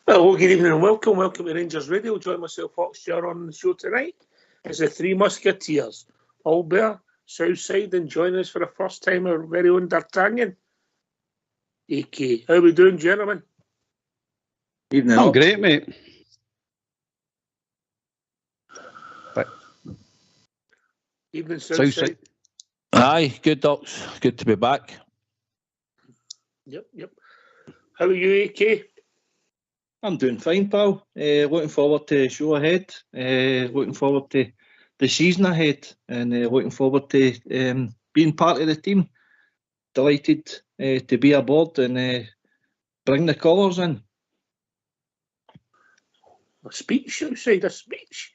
Hello, good evening and welcome. Welcome to Rangers Radio. Join myself, Foxjar, on the show tonight. It's the Three Musketeers, Albert, Southside, and join us for the first time our very own D'Artagnan. AK. How we doing, gentlemen? Evening. I'm great, mate. Evening, Southside. Aye, good, Docs. Good to be back. Yep. How are you, AK? I'm doing fine, pal. Looking forward to the show ahead. Looking forward to the season ahead, and looking forward to being part of the team. Delighted to be aboard and bring the colours in. A speech outside, a speech.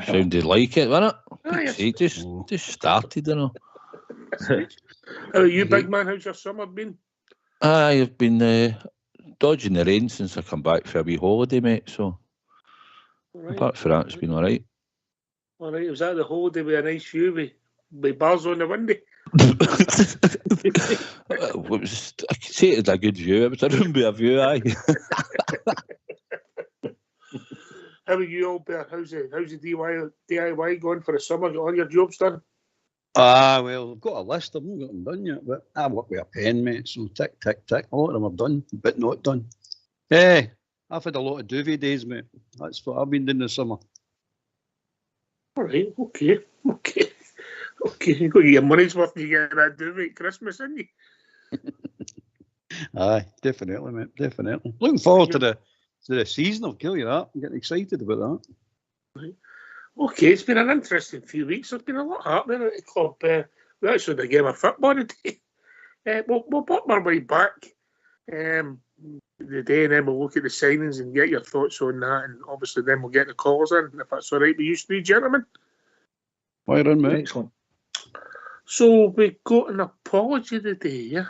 Sounded like it, wasn't Aye, it? Just started, you know. How are you, big man? How's your summer been? I've been dodging the rain since I come back for a wee holiday, mate. So apart from that, it's been all right. All right, was that the holiday with a nice view with bars on the window? I could say it was a good view. It was a room with a view, aye. How are you, Albert? How's the DIY going for the summer? Got all your jobs done? Well, I've got a list. I've not got them done yet, but I work with a pen, mate. So tick, tick, tick. A lot of them are done, but not done. I've had a lot of duvet days, mate. That's what I've been doing this summer. All right, okay. You got your money's worth. You get that duvet at Christmas, didn't you? Aye, definitely, mate. Definitely. Looking forward to the season. I'll kill you that. I'm getting excited about that. Right. Okay, it's been an interesting few weeks. There's been a lot happening at the club. We actually had a game of football today. We'll pop our way back the day, and then we'll look at the signings and get your thoughts on that. And obviously, then we'll get the calls in, if that's all right with you three gentlemen. Fire in, mate. Excellent. So we got an apology today, yeah?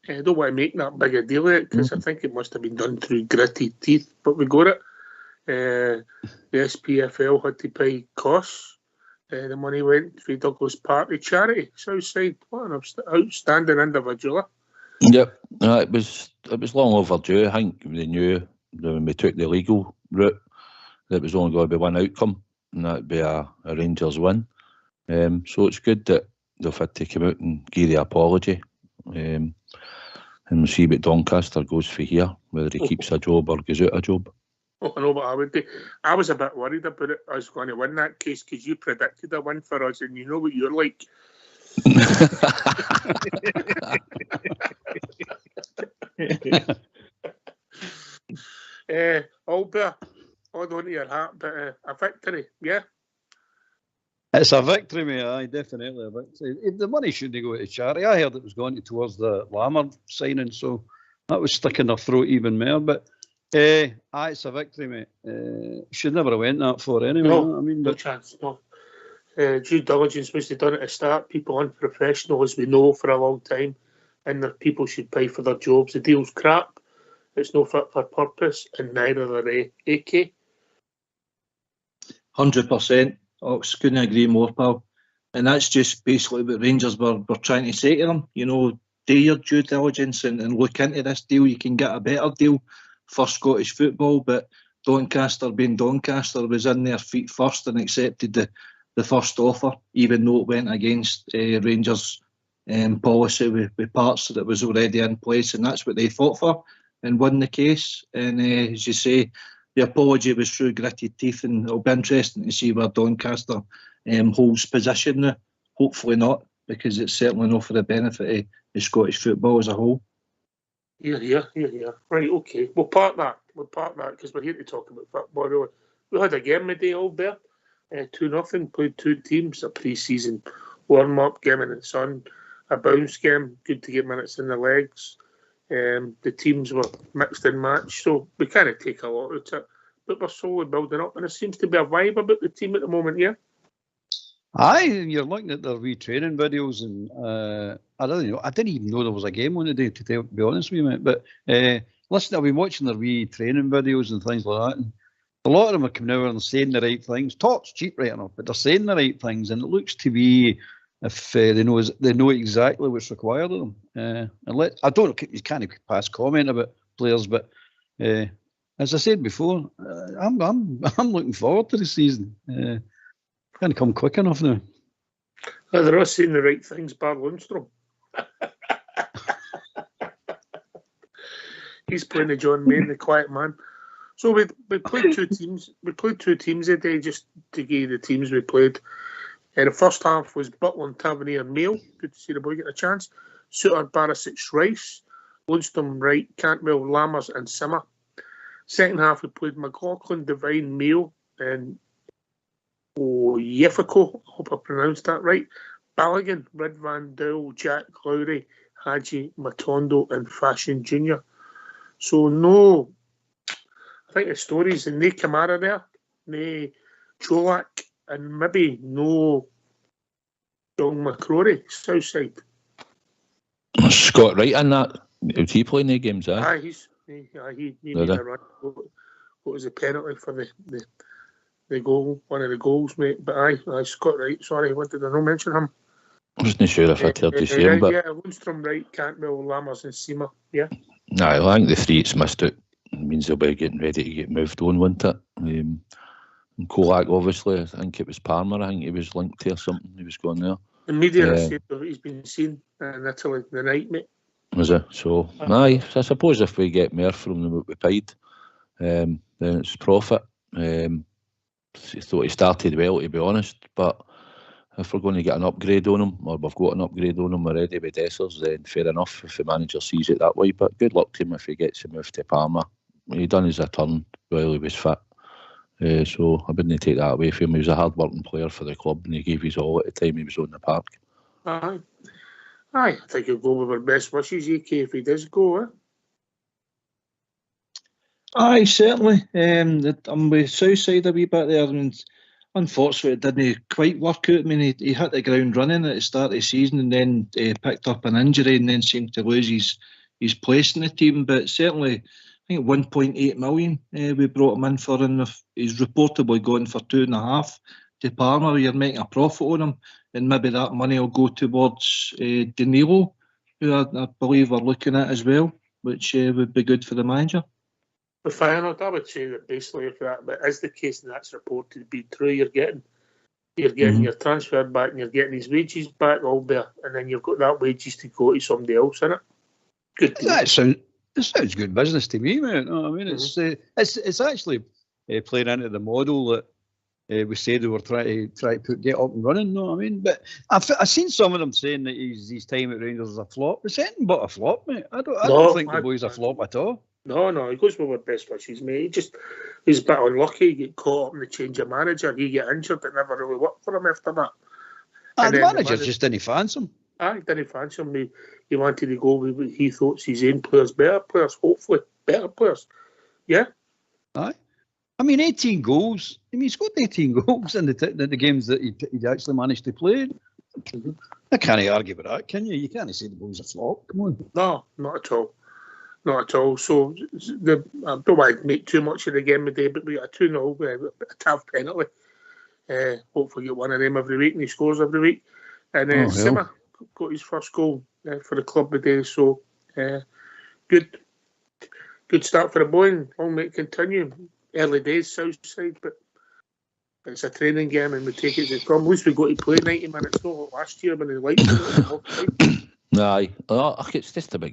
I don't want to make that big a deal of it because I think it must have been done through gritty teeth, but we got it. The SPFL had to pay costs. The money went for Douglas Park to charity. Southside, what an outstanding individual. Yep, it was long overdue. I think they knew that when we took the legal route that it was only going to be one outcome, and that'd be a Rangers win. So it's good that they've had to come out and give the apology. And we'll see what Doncaster goes for here, whether he keeps a job or goes out a job. Oh, I know what I would do. I was a bit worried about it. I was going to win that case because you predicted a win for us, and you know what you're like. Albert, hold on to your hat, but a victory, yeah? It's a victory, mate. Aye, definitely a victory. The money shouldn't go to charity. I heard it was going towards the Lammer signing, so that was sticking their throat even more. But it's a victory, mate. Should never have went that far anyway. No, I mean, no chance, no. Due diligence must have done it at the start. People unprofessional, as we know, for a long time, and their people should pay for their jobs. The deal's crap. It's no fit for purpose, and neither are they. AK? 100%. Ox, couldn't agree more, pal. And that's just basically what Rangers were trying to say to them. You know, do your due diligence and look into this deal. You can get a better deal for Scottish football, but Doncaster, being Doncaster, was in their feet first and accepted the first offer, even though it went against Rangers' policy with parts that was already in place, and that's what they fought for and won the case. And as you say, the apology was through gritted teeth, and it'll be interesting to see where Doncaster holds position now. Hopefully not, because it's certainly not for the benefit of Scottish football as a whole. Yeah. Right, okay. We'll park that because we're here to talk about football. We had a game today, Albert. 2-0, played two teams, a pre-season warm-up game in the sun, a bounce game, good to get minutes in the legs. The teams were mixed and matched, so we kind of take a lot out of it, but we're slowly building up, and there seems to be a vibe about the team at the moment, yeah? aye, you're looking at their wee training videos, and I don't know. I didn't even know there was a game on today, to be honest with you, mate. But listen, I've been watching their wee training videos and things like that, and a lot of them are coming out and saying the right things. Talk's cheap right enough, but they're saying the right things, and it looks to be if they know exactly what's required of them. I don't. You can't pass comment about players, but as I said before, I'm looking forward to the season. Can't come quick enough now. They're all saying the right things, bar Lundstrom. He's playing the John Mayne, the quiet man. So we played two teams. We played two teams today, just to give you the teams we played. The first half was Butler and Tavernier Mail. Good to see the boy get a chance. Suter, Barisic, Rice. Lundstrom, Wright, Cantwell, Lammers and Simmer. Second half we played McLaughlin, Devine, Mail and Yefiko. I hope I pronounced that right. Balogun, Red Van Dowell, Jack Lowry, Haji, Matondo and Fashion Jr. So no, I think the stories and no Kamara there, no Cholak, and maybe no John McCrory, Southside. Scott Wright in that. Was he playing the games? He made a run. What was the penalty for the goal? One of the goals, mate. But Scott Wright. Sorry, what did I not mention him? I wasn't sure if I'd heard you say him, but yeah, Lundstrom, Wright, Cantwell, Lammers and Seamer. Yeah. No, I think the three it's missed out. It means they'll be getting ready to get moved on, won't it? And Kolak, obviously, I think it was Palmer. I think he was linked to or something. He was going there. The media said that he's been seen in Italy the night, mate. Was it? So, I suppose if we get more from them what we paid, then it's profit. I thought he started well, to be honest, but if we're going to get an upgrade on him, or we've got an upgrade on him already with Dessers, then fair enough if the manager sees it that way. But good luck to him if he gets a move to Parma. He done his turn while he was fit. So I wouldn't take that away from him. He was a hard-working player for the club and he gave his all at the time he was on the park. Aye, I think he'll go with our best wishes, AK, if he does go, Aye, certainly. I'm with Southside a wee bit there, and unfortunately it didn't quite work out. I mean, he hit the ground running at the start of the season and then picked up an injury and then seemed to lose his place in the team. But certainly, I think 1.8 million we brought him in for, and he's reportedly going for 2.5 to Parma. You're making a profit on him, and maybe that money will go towards Danilo, who I believe we're looking at as well, which would be good for the manager. But Feyenoord, I would say that basically if that is the case and that's reported to be true, you're getting your transfer back and you're getting his wages back all there, and then you've got that wages to go to somebody else, innit? Good deal. That sounds good business to me, mate. No, I mean, it's actually playing into the model that we said they were trying to get up and running. No, I mean, but I've seen some of them saying that his time at Rangers is a flop. It's anything but a flop, mate. I don't think the boy's a flop at all. No, he goes with our best wishes, mate. He's a bit unlucky. He get caught up in the change of manager. He get injured. It never really worked for him after that. The manager just didn't fancy him. Didn't fancy him. He wanted to go with what he thought his own players, better players, hopefully better players. Yeah. Aye. I mean, 18 goals. I mean, he's got 18 goals in the games that he actually managed to play. Mm-hmm. I can't argue with that, can you? You can't say the boy's a flop. Come on. No, not at all. Not at all. So I don't want to make too much of the game today, but we got a 2-0, a tough penalty. Hopefully get one of them every week, and he scores every week. And Simmer got his first goal for the club today. So good start for the boy, and long may it continue. Early days, Southside, but it's a training game, and we take it as it comes. At least we got to play 90 minutes, not like last year when they liked it. Aye, it's just about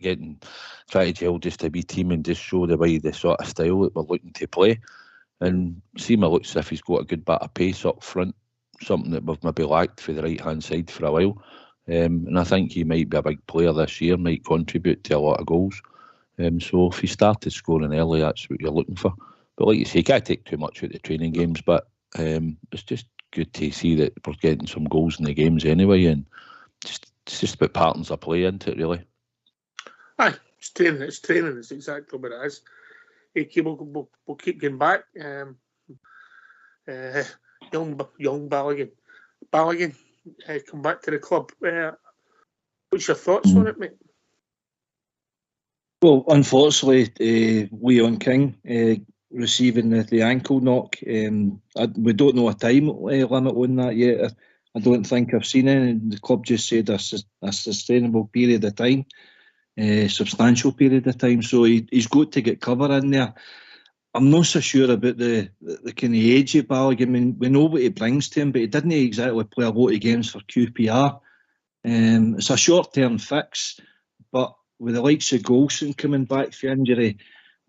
trying to gel just to be team and just show the sort of style that we're looking to play. And Seema looks as if he's got a good bit of pace up front, something that we've maybe lacked for the right-hand side for a while. And I think he might be a big player this year, might contribute to a lot of goals. So if he started scoring early, that's what you're looking for. But like you say, you can't take too much out of the training games, but it's just good to see that we're getting some goals in the games anyway, and it's just about patterns of play, isn't it, really? Aye, it's training. It's exactly what it is. We'll keep going back. Young Balogun come back to the club. What's your thoughts on it, mate? Well, unfortunately, Leon King receiving the ankle knock. We don't know a time limit on that yet. I don't think I've seen any. The club just said a sustainable period of time, substantial period of time. So he's got to get cover in there. I'm not so sure about the kind of age of Balogun. I mean, we know what he brings to him, but he didn't exactly play a lot of games for QPR. It's a short-term fix, but with the likes of Golson coming back for injury,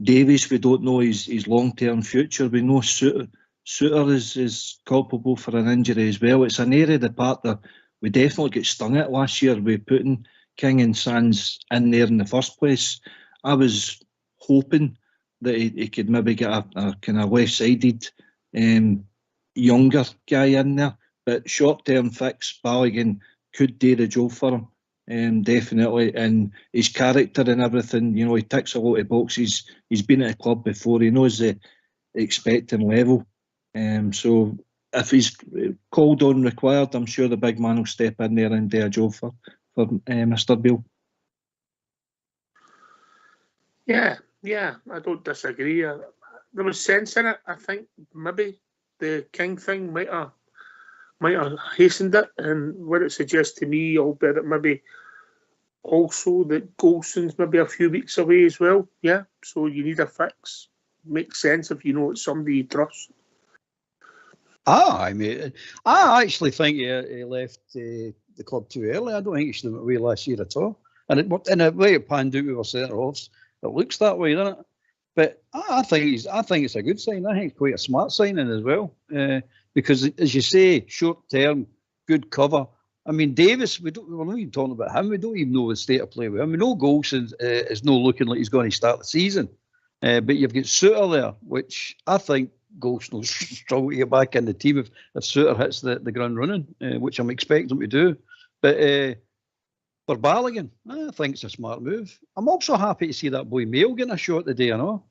Davies, we don't know his long-term future. We know Suter is culpable for an injury as well. It's an area of the park that we definitely get stung at last year with putting King and Sands in there in the first place. I was hoping that he could maybe get a kind of left-sided younger guy in there, but short-term fix, Balogun could do the job for him, definitely. And his character and everything, you know, he ticks a lot of boxes. He's been at a club before. He knows the expecting level. So if he's called on required, I'm sure the big man will step in there and do a job for Mr. Beale. Yeah, I don't disagree. There was sense in it. I think maybe the King thing might have hastened it, and what it suggests to me, albeit it maybe also that Golson's maybe a few weeks away as well. Yeah, so you need a fix. Makes sense if you know it's somebody you trust. I mean, I actually think he left the club too early. I don't think he should have went away last year at all. And in a way, it panned out with our centre-halves. It looks that way, doesn't it? But I think it's a good sign. I think it's quite a smart signing as well, because as you say, short-term, good cover. I mean, Davis, we're not even talking about him. We don't even know the state of play with him. We know Golson is not looking like he's going to start the season, but you've got Suter there, which I think Golson will struggle to get back in the team if Suter hits the ground running, which I'm expecting him to do. But for Balogun, I think it's a smart move. I'm also happy to see that boy Mail getting a shot today, I know.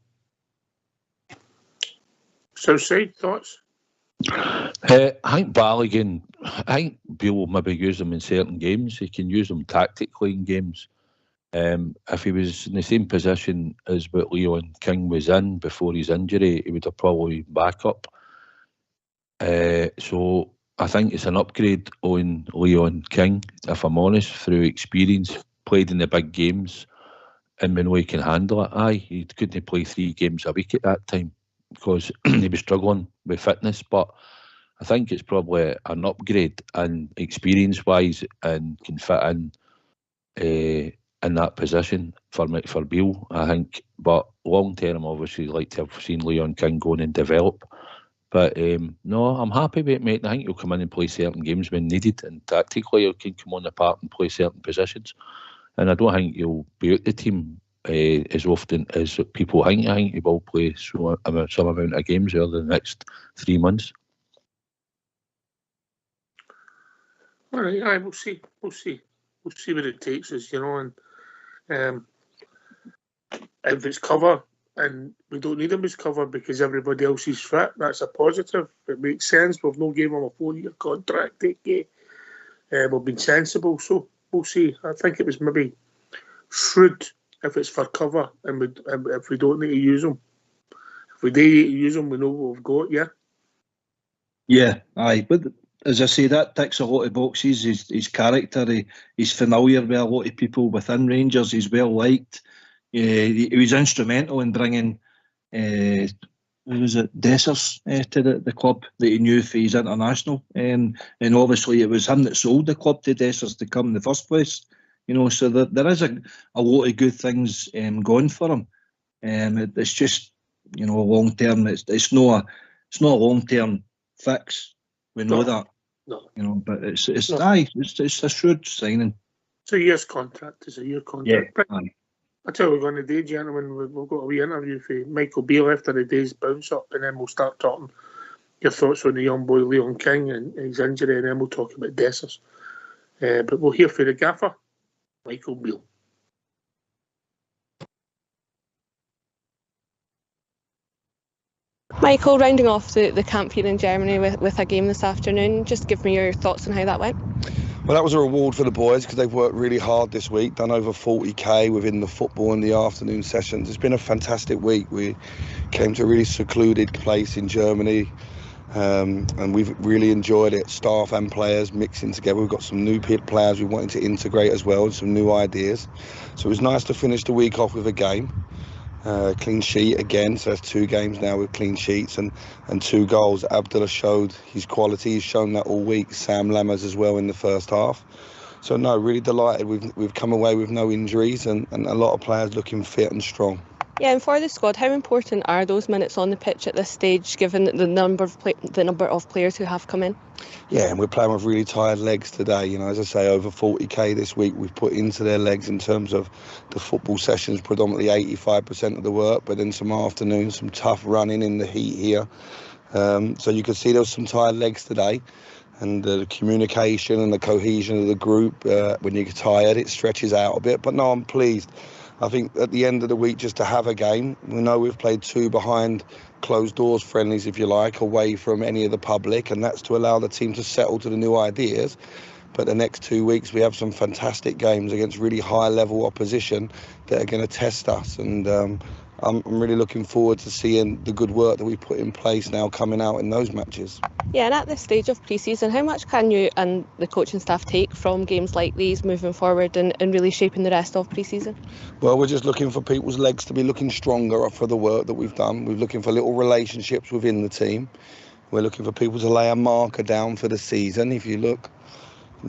Southside, thoughts? I think Balogun, I think Beale will maybe use him in certain games. He can use them tactically in games. If he was in the same position as what Leon King was in before his injury, he would have probably back up. So I think it's an upgrade on Leon King, if I'm honest, through experience, played in the big games, and we know he can handle it. Aye, he couldn't play 3 games a week at that time because he was struggling with fitness, but I think it's probably an upgrade and experience-wise and can fit in that position for Beale, I think. But long-term, obviously, like to have seen Leon King go and develop. But no, I'm happy with it, mate. I think he'll come in and play certain games when needed, and tactically he can come on the park and play certain positions. And I don't think he'll be out the team as often as people think. I think he will play some amount of games over the next 3 months. All right, we'll see where it takes us, you know. And if it's cover and we don't need him as cover because everybody else is fit, that's a positive. It makes sense. We've not given him a 4-year contract. We've been sensible, so we'll see. I think it was maybe shrewd if it's for cover and if we don't need to use him. If we do need to use him, we know what we've got, yeah? Yeah, aye. But as I say, that ticks a lot of boxes. His character, he's familiar with a lot of people within Rangers. He's well liked. He was instrumental in bringing, Dessers to the club that he knew for his international. And obviously it was him that sold the club to Dessers to come in the first place. You know, so there is a lot of good things going for him. It's just, you know, long term. It's not a long term fix. We know that. No. You know, but it's a shrewd signing. It's a year's contract. Yeah. That's how we're going to do, gentlemen. We've got a wee interview for Michael Beale after the day's bounce up, and then we'll start talking your thoughts on the young boy Leon King and his injury, and then we'll talk about Dessers. But we'll hear from the gaffer, Michael Beale. Michael, rounding off the camp here in Germany with a game this afternoon, just give me your thoughts on how that went. Well, that was a reward for the boys because they've worked really hard this week, done over 40k within the football and the afternoon sessions. It's been a fantastic week. We came to a really secluded place in Germany, and we've really enjoyed it, staff and players mixing together. We've got some new players we wanted to integrate as well, and some new ideas. So it was nice to finish the week off with a game. Clean sheet again, so that's 2 games now with clean sheets and 2 goals. Abdullah showed his quality. He's shown that all week. Sam Lammers as well in the first half. So no, really delighted. We've come away with no injuries and a lot of players looking fit and strong. Yeah, and for the squad, how important are those minutes on the pitch at this stage, given the number of players who have come in? Yeah, and we're playing with really tired legs today. You know, as I say, over 40k this week we've put into their legs in terms of the football sessions, predominantly 85% of the work, but then some afternoons, some tough running in the heat here. So you can see there was some tired legs today. And the communication and the cohesion of the group, when you get tired, it stretches out a bit. But no, I'm pleased. I think at the end of the week, just to have a game, we know we've played 2 behind closed doors friendlies, if you like, away from any of the public, and that's to allow the team to settle to the new ideas. But the next 2 weeks, we have some fantastic games against really high-level opposition that are going to test us. And I'm really looking forward to seeing the good work that we put in place now coming out in those matches. Yeah, and at this stage of pre-season, how much can you and the coaching staff take from games like these moving forward and really shaping the rest of pre-season? Well, we're just looking for people's legs to be looking stronger for the work that we've done. We're looking for little relationships within the team. We're looking for people to lay a marker down for the season. If you look,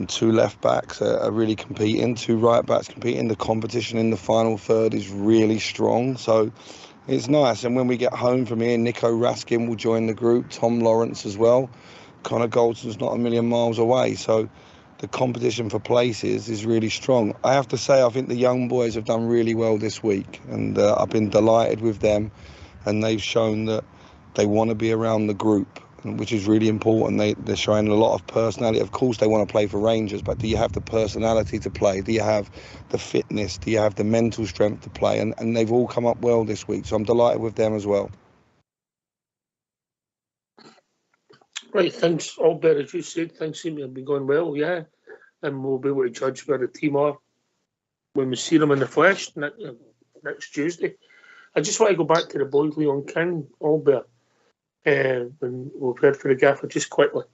2 left backs are really competing, 2 right backs competing. The competition in the final third is really strong. So it's nice. And when we get home from here, Nico Raskin will join the group, Tom Lawrence as well. Connor Goldson's not a million miles away. So the competition for places is really strong. I have to say, I think the young boys have done really well this week. And I've been delighted with them. And they've shown that they want to be around the group, which is really important. They're showing a lot of personality. Of course, they want to play for Rangers, but do you have the personality to play? Do you have the fitness? Do you have the mental strength to play? And they've all come up well this week, so I'm delighted with them as well. Right, thanks, Albert, as you said. Things seem to have been going well, yeah. And we'll be able to judge where the team are when we see them in the flesh next Tuesday. I just want to go back to the boys, Leon King, Albert. When we've heard for the gaffer just quickly.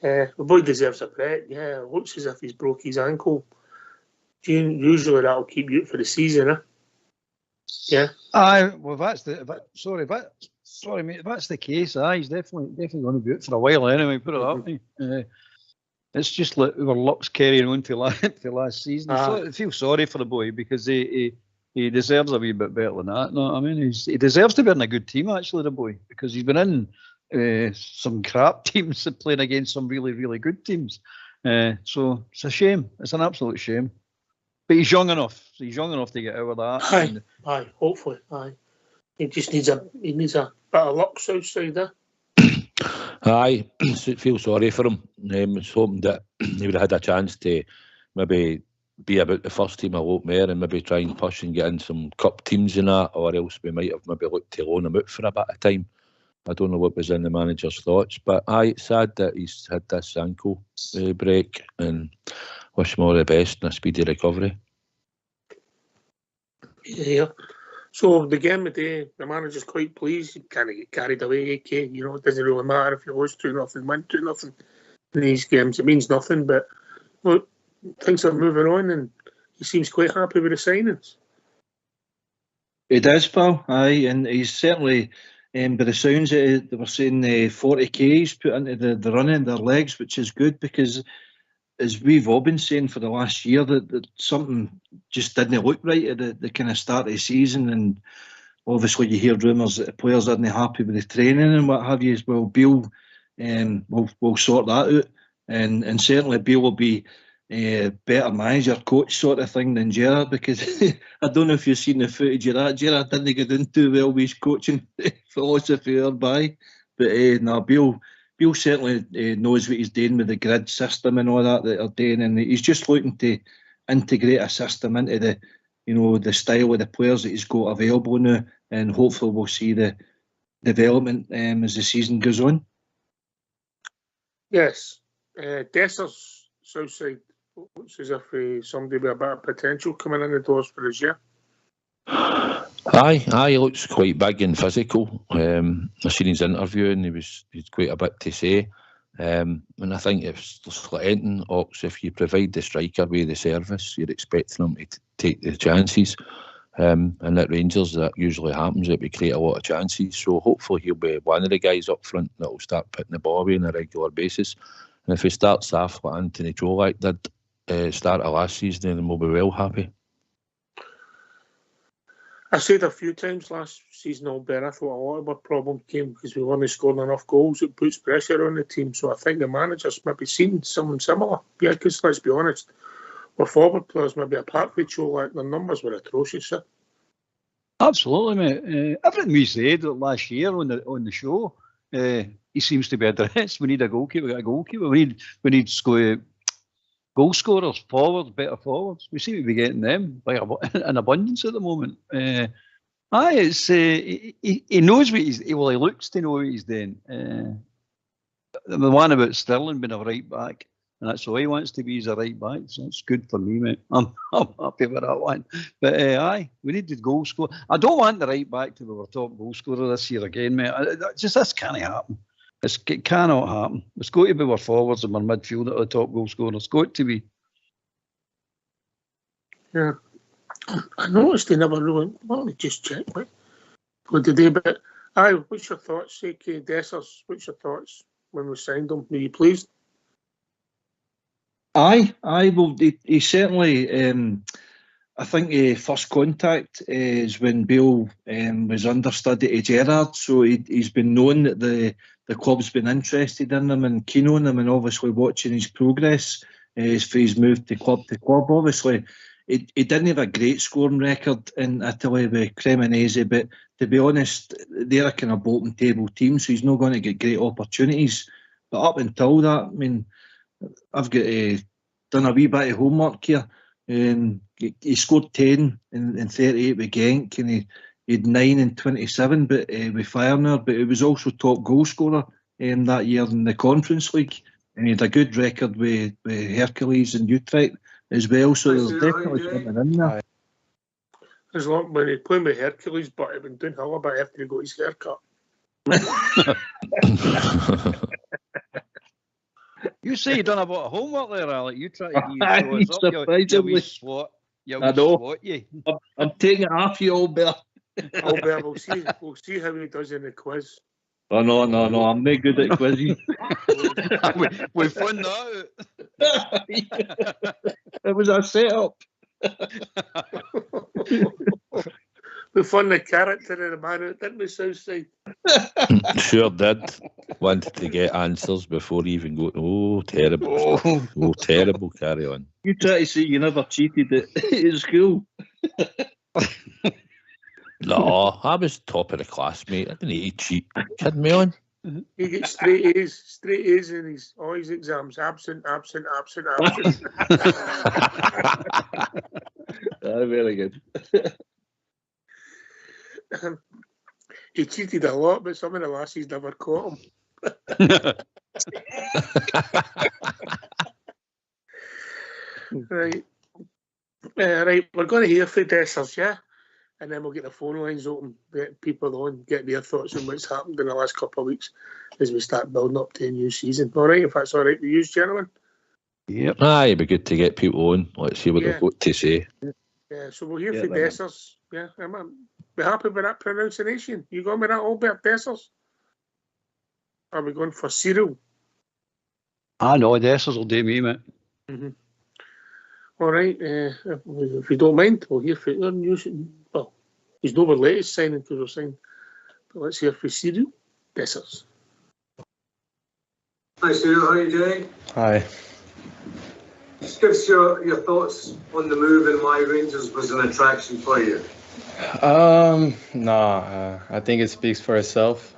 The boy deserves a break. Yeah, it looks as if he's broke his ankle. Usually that'll keep you out for the season, eh? Yeah. Well, sorry, mate. If that's the case, he's definitely going to be out for a while anyway. Put it that way. It's just like our luck's carrying on to last season. So I feel sorry for the boy because he deserves a wee bit better than that. No, I mean, he deserves to be in a good team, actually, the boy, because he's been in some crap teams playing against some really, really good teams. So it's a shame. It's an absolute shame. But he's young enough. He's young enough to get out of that. Aye, hopefully. Aye. He just needs a bit of luck, Southside there. Aye, feel sorry for him. I was hoping that he would have had a chance to maybe be about the first team a lot more and maybe try and push and get in some cup teams and that, or else we might have maybe looked to loan him out for a bit of time. I don't know what was in the manager's thoughts, but it's sad that he's had this ankle break, and wish him all the best and a speedy recovery. Yeah. So the game today, the manager's quite pleased. He kind of get carried away, AK. You know, it doesn't really matter if you lose 2-0, win 2-0 in these games. It means nothing, but look, things are moving on, and he seems quite happy with the signings. He does, pal. Aye, and he's certainly, by the sounds of it, they were saying 40k he's put into the running their legs, which is good because, as we've all been saying for the last year, that something just didn't look right at the kind of start of the season, and obviously you hear rumours that the players aren't happy with the training and what have you. As well, Beale will sort that out, and certainly Beale will be better manager, coach sort of thing than Gerrard, because I don't know if you've seen the footage of that. Gerrard didn't get in too well with his coaching philosophy or by, but Beale certainly knows what he's doing with the grid system and all that they're doing, and he's just looking to integrate a system into the style of the players that he's got available now, and hopefully we'll see the development as the season goes on. Yes, Desser's Southside looks as if somebody with a bit of potential coming in the doors for us, yeah? Aye, he looks quite big and physical. I've seen his interview and he's quite a bit to say. And I think it's like anything, Ox, if you provide the striker with the service, you're expecting him to take the chances. And at Rangers, that usually happens, that we create a lot of chances. So hopefully he'll be one of the guys up front that will start putting the ball away on a regular basis. And if he starts off like Anthony Colak did start of last season, then we'll be well happy. I said a few times last season, Albert, I thought a lot of our problem came because we weren't scoring enough goals. It puts pressure on the team. So I think the manager's maybe seen something similar. Yeah, because let's be honest, our forward players, maybe apart from Colak, their numbers were atrocious. Absolutely, mate. Everything we said last year on the show, he seems to be addressed. We need a goalkeeper. We got a goalkeeper. We need goal scorers, forwards, better forwards. We seem to be getting them by an abundance at the moment. It's he knows what he's. Well, he looks to know what he's doing. The one about Sterling being a right back, and that's all he wants to be, is a right back. So that's good for me, mate. I'm happy with that one. But we need the goal scorer. I don't want the right back to be our top goal scorer this year again, mate. This can't happen. It cannot happen. It's got to be our forwards and our midfield at the top goal scorers. It's got to be. Yeah. I noticed they never really. Well, let me just check, mate. What did they? But what's your thoughts, A.K. Dessers? What's your thoughts when we signed him? Were you pleased? Well, he certainly. I think first contact is when Beale was understudy to Gerrard, so he's been known that the club's been interested in him and keen on him, and obviously watching his progress as he's moved to club. Obviously, he didn't have a great scoring record in Italy with Cremonese, but to be honest, they're a kind of bottom table team, so he's not going to get great opportunities. But up until that, I mean, I've got done a wee bit of homework here. He scored 10 in 38 with Genk, and he had 9 in 27 but with Feyenoord, but he was also top goal scorer that year in the Conference League, and he had a good record with Hercules and Utrecht as well, so there's definitely something in there. As long when he playing with Hercules, but he'd been doing hell about after he got his haircut. You say you done a bit of homework there, Alec. You try to give us up your wee swat. I know. Swat, you. I'm taking it off you, Albert. Albert, we'll see how he does in the quiz. Oh no, I'm not good at quizzes. we found that out. It was a setup. We found the character of the man out, didn't we, Southside? Sure did. Wanted to get answers before he even go. Oh, terrible. Oh, terrible. Carry on. You try to say you never cheated at school. No, I was top of the class, mate. I didn't need to cheat. Kidding me on? He gets straight A's in all his exams. Absent. Very good. He cheated a lot, but some of the lassies never caught him. Right. Right, we're going to hear from Dessers, yeah? And then we'll get the phone lines open, get people on, get their thoughts on what's happened in the last couple of weeks as we start building up to a new season. All right, if that's all right with you, gentlemen? Yep. It'd be good to get people on. Let's see what they've got to say. Yeah, so we'll hear from Dessers. Yeah, be happy with that pronunciation. You going with that, Albert Dessers? Are we going for Cyril? I know, Dessers will do me, mate. Mm-hmm. All right, if you don't mind, we'll hear from your news. Well, he's not our latest signing because we're saying, but let's hear from Cyril Dessers. Hi, Cyril, how are you doing? Hi. Just give us your thoughts on the move and why Rangers was an attraction for you. I think it speaks for itself.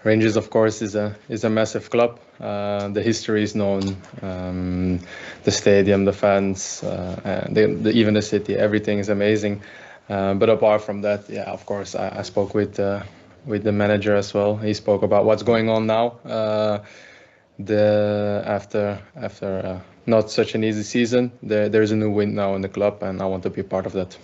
Rangers, of course, is a massive club. The history is known, the stadium, the fans, even the city. Everything is amazing. But apart from that, yeah, of course, I spoke with the manager as well. He spoke about what's going on now. After not such an easy season, there's a new wind now in the club, and I want to be part of that.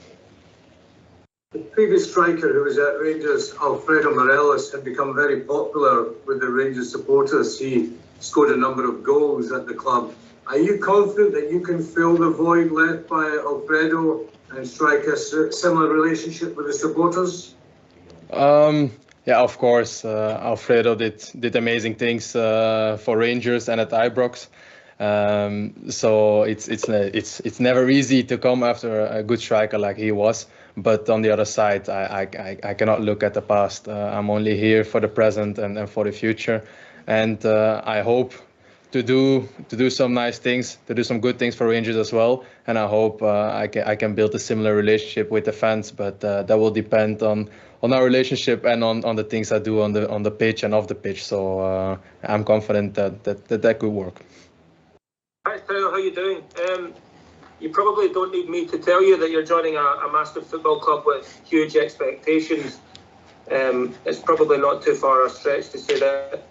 The previous striker who was at Rangers, Alfredo Morelos, had become very popular with the Rangers supporters. He scored a number of goals at the club. Are you confident that you can fill the void left by Alfredo and strike a similar relationship with the supporters? Yeah, of course. Alfredo did amazing things for Rangers and at Ibrox. So it's never easy to come after a good striker like he was. But on the other side, I cannot look at the past. I'm only here for the present and for the future. And I hope to do some nice things, to do some good things for Rangers as well. And I hope I can build a similar relationship with the fans. But that will depend on our relationship and on the things I do on the pitch and off the pitch. So I'm confident that could work. Hi, Theo, how are you doing? You probably don't need me to tell you that you're joining a massive football club with huge expectations. It's probably not too far a stretch to say that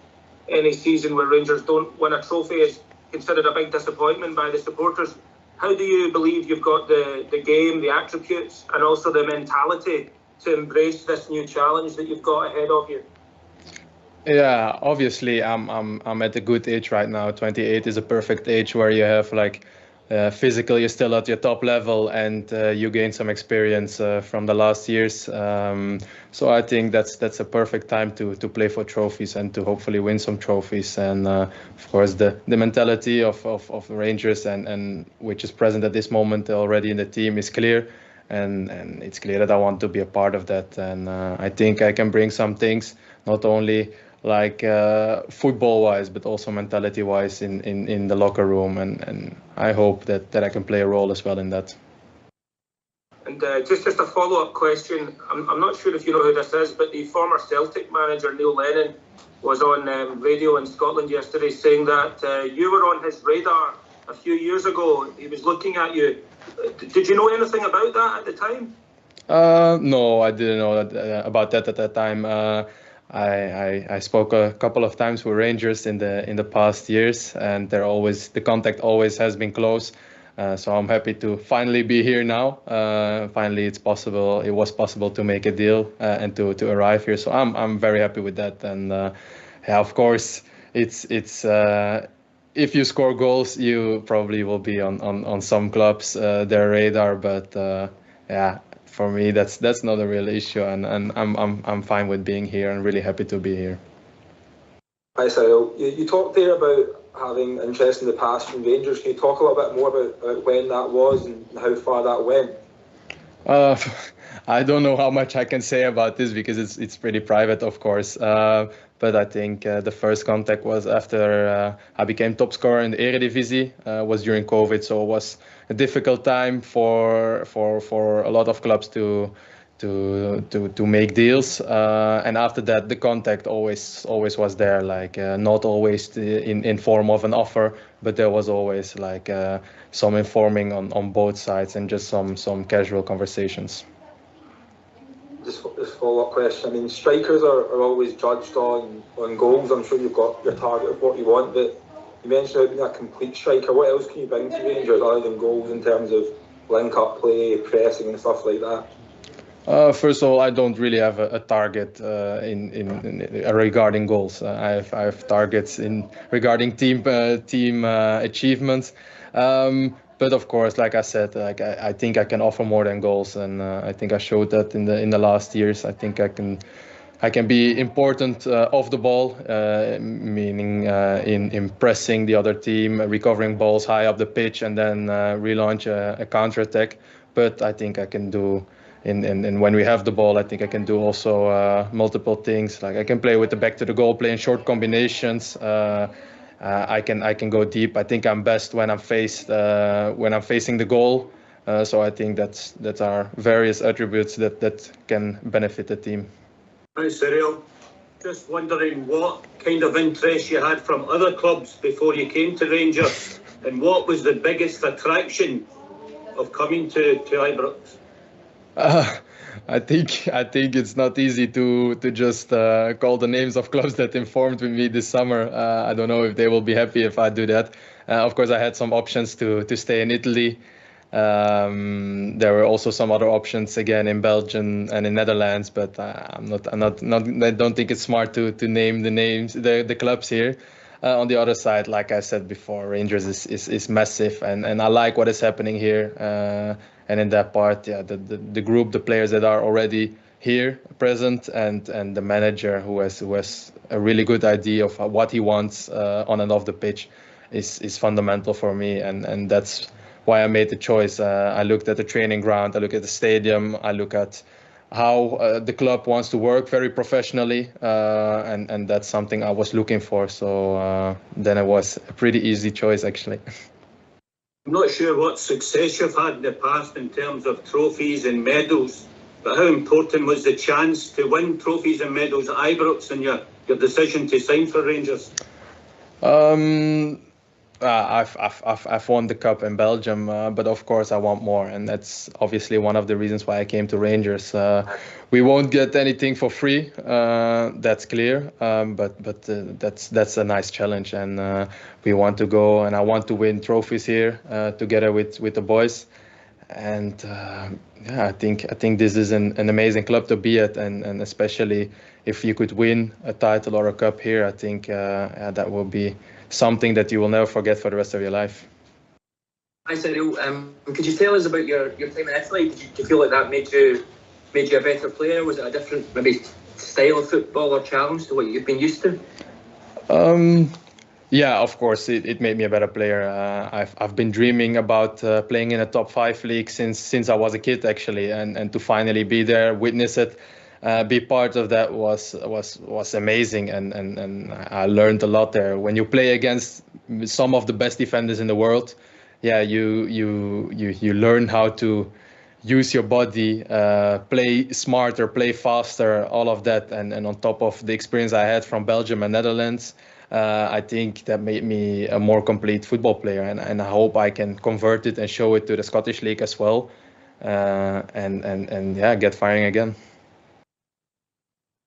any season where Rangers don't win a trophy is considered a big disappointment by the supporters. How do you believe you've got the game, the attributes, and also the mentality to embrace this new challenge that you've got ahead of you? Yeah, obviously I'm at a good age right now. 28 is a perfect age where you have physically you're still at your top level and you gain some experience from the last years. So I think that's a perfect time to play for trophies and to hopefully win some trophies. And of course the mentality of Rangers and which is present at this moment already in the team is clear. And it's clear that I want to be a part of that. And I think I can bring some things, not only football-wise, but also mentality-wise in the locker room. And I hope that I can play a role as well in that. And just a follow-up question. I'm not sure if you know who this is, but the former Celtic manager, Neil Lennon, was on radio in Scotland yesterday saying that you were on his radar a few years ago. He was looking at you. Did you know anything about that at the time? No, I didn't know about that at that time. I spoke a couple of times with Rangers in the past years, and the contact always has been close. So I'm happy to finally be here now. Finally, it was possible to make a deal and to arrive here. So I'm very happy with that. And yeah, of course, it's if you score goals, you probably will be on some clubs their radar. But yeah, for me, that's not a real issue, and I'm fine with being here and really happy to be here. Hi, Cyril. You talked there about having interest in the past from Rangers. Can you talk a little bit more about when that was and how far that went? I don't know how much I can say about this because it's pretty private, of course. But I think the first contact was after I became top scorer in the Eredivisie. Was during COVID, so it was a difficult time for a lot of clubs to make deals. And after that, the contact always was there. Not always in form of an offer, but there was always some informing on both sides and just some casual conversations. Just follow-up question. I mean, strikers are always judged on goals. I'm sure you've got your target of what you want, but you mentioned about being a complete striker. What else can you bring to Rangers other than goals in terms of link-up play, pressing and stuff like that? First of all, I don't really have a target regarding goals. I have targets regarding team achievements. But of course, like I said, I think I can offer more than goals, and I think I showed that in the last years. I think I can be important off the ball, meaning in pressing the other team, recovering balls high up the pitch, and then relaunch a counter-attack. But I think I can do, and when we have the ball, I think I can do also multiple things. Like I can play with the back to the goal, play in short combinations. I can go deep. I think I'm best when I'm facing the goal. So I think that are various attributes that can benefit the team. Hi, Cyril. Just wondering what kind of interest you had from other clubs before you came to Rangers, and what was the biggest attraction of coming to Ibrox? I think it's not easy to just call the names of clubs that informed with me this summer. I don't know if they will be happy if I do that. Of course, I had some options to stay in Italy. There were also some other options again in Belgium and in Netherlands, but I don't think it's smart to name the clubs here. On the other side, like I said before, Rangers is massive, and I like what is happening here. in that part, yeah, the group, the players that are already here present, and the manager who has a really good idea of what he wants on and off the pitch is fundamental for me, and that's why I made the choice. I looked at the training ground, I look at the stadium, I look at how the club wants to work very professionally, and that's something I was looking for. So then it was a pretty easy choice, actually. I'm not sure what success you've had in the past in terms of trophies and medals, but how important was the chance to win trophies and medals at Ibrox and your decision to sign for Rangers? I've won the cup in Belgium, but of course I want more, and that's obviously one of the reasons why I came to Rangers. We won't get anything for free, that's clear, but that's a nice challenge, and we want to go, and I want to win trophies here together with the boys, and yeah, I think this is an amazing club to be at, and especially if you could win a title or a cup here, I think that will be something that you will never forget for the rest of your life. Hi Cyril, could you tell us about your time in Italy? Did you feel like that made you a better player? Was it a different maybe style of football or challenge to what you've been used to? Yeah, of course, it made me a better player. I've been dreaming about playing in a top 5 league since I was a kid, actually, and to finally be there, witness it, be part of that was amazing, and I learned a lot there. When you play against some of the best defenders in the world, yeah, you learn how to use your body, play smarter, play faster, all of that, and on top of the experience I had from Belgium and Netherlands, I think that made me a more complete football player, and I hope I can convert it and show it to the Scottish League as well, and yeah, get firing again.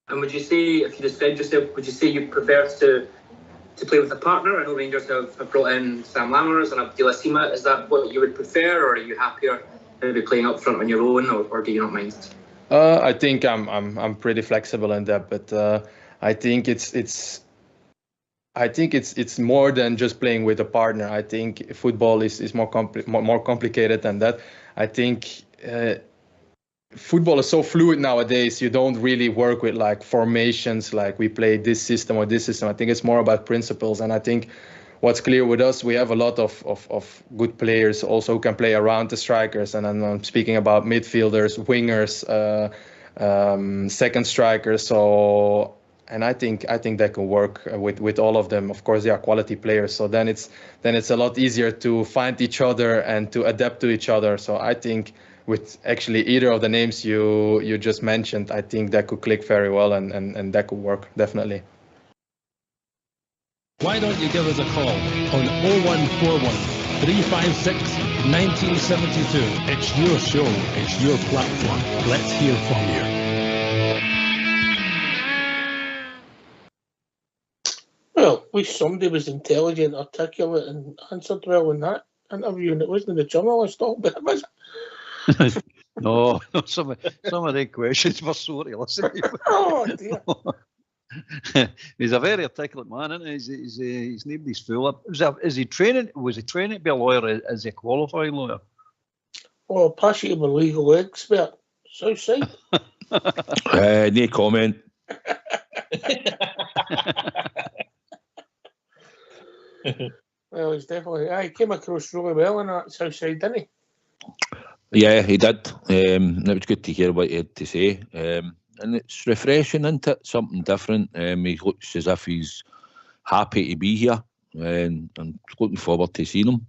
And would you say, if you described yourself, would you say you prefer to play with a partner? I know Rangers have brought in Sam Lammers and Abdullah Sima. Is that what you would prefer, or are you happier maybe playing up front on your own, or do you not mind? I think I'm pretty flexible in that, but I think it's more than just playing with a partner. I think football is more complicated than that. I think football is so fluid nowadays. You don't really work with like formations, like we play this system or this system. I think it's more about principles, and I think what's clear with us, we have a lot of good players also who can play around the strikers, and I'm speaking about midfielders, wingers, second strikers. So, and I think that can work with all of them. Of course, they are quality players, so then it's a lot easier to find each other and to adapt to each other. So I think with actually either of the names you just mentioned, I think that could click very well, and that could work, definitely. Why don't you give us a call on 0141 356 1972. It's your show, it's your platform. Let's hear from you. Well, wish somebody was intelligent, articulate, and answered well in that interview, and it wasn't the journalist, but it was. No, some of the questions were so to listen to. Oh dear. He's a very articulate man, isn't he? He's nobody's fool. Was he training to be a lawyer? Is he a qualified lawyer? Well, I'll pass you to my legal expert, Southside. No comment. Well, he's definitely. He came across really well in that Southside, didn't he? Yeah, he did. It was good to hear what he had to say. And it's refreshing, isn't it? Something different. He looks as if he's happy to be here, and I'm looking forward to seeing him.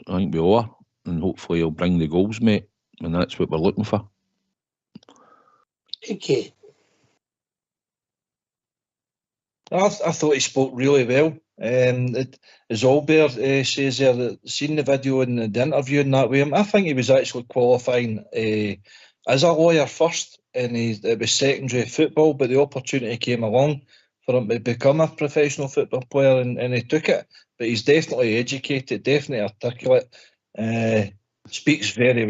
I think we are, and hopefully he'll bring the goals, mate, and that's what we're looking for. Okay. I thought he spoke really well. As Albert says there, that seen the video and the interview in that way, I think he was actually qualifying as a lawyer first, and it was secondary football, but the opportunity came along for him to become a professional football player, and he took it. But he's definitely educated, definitely articulate, speaks very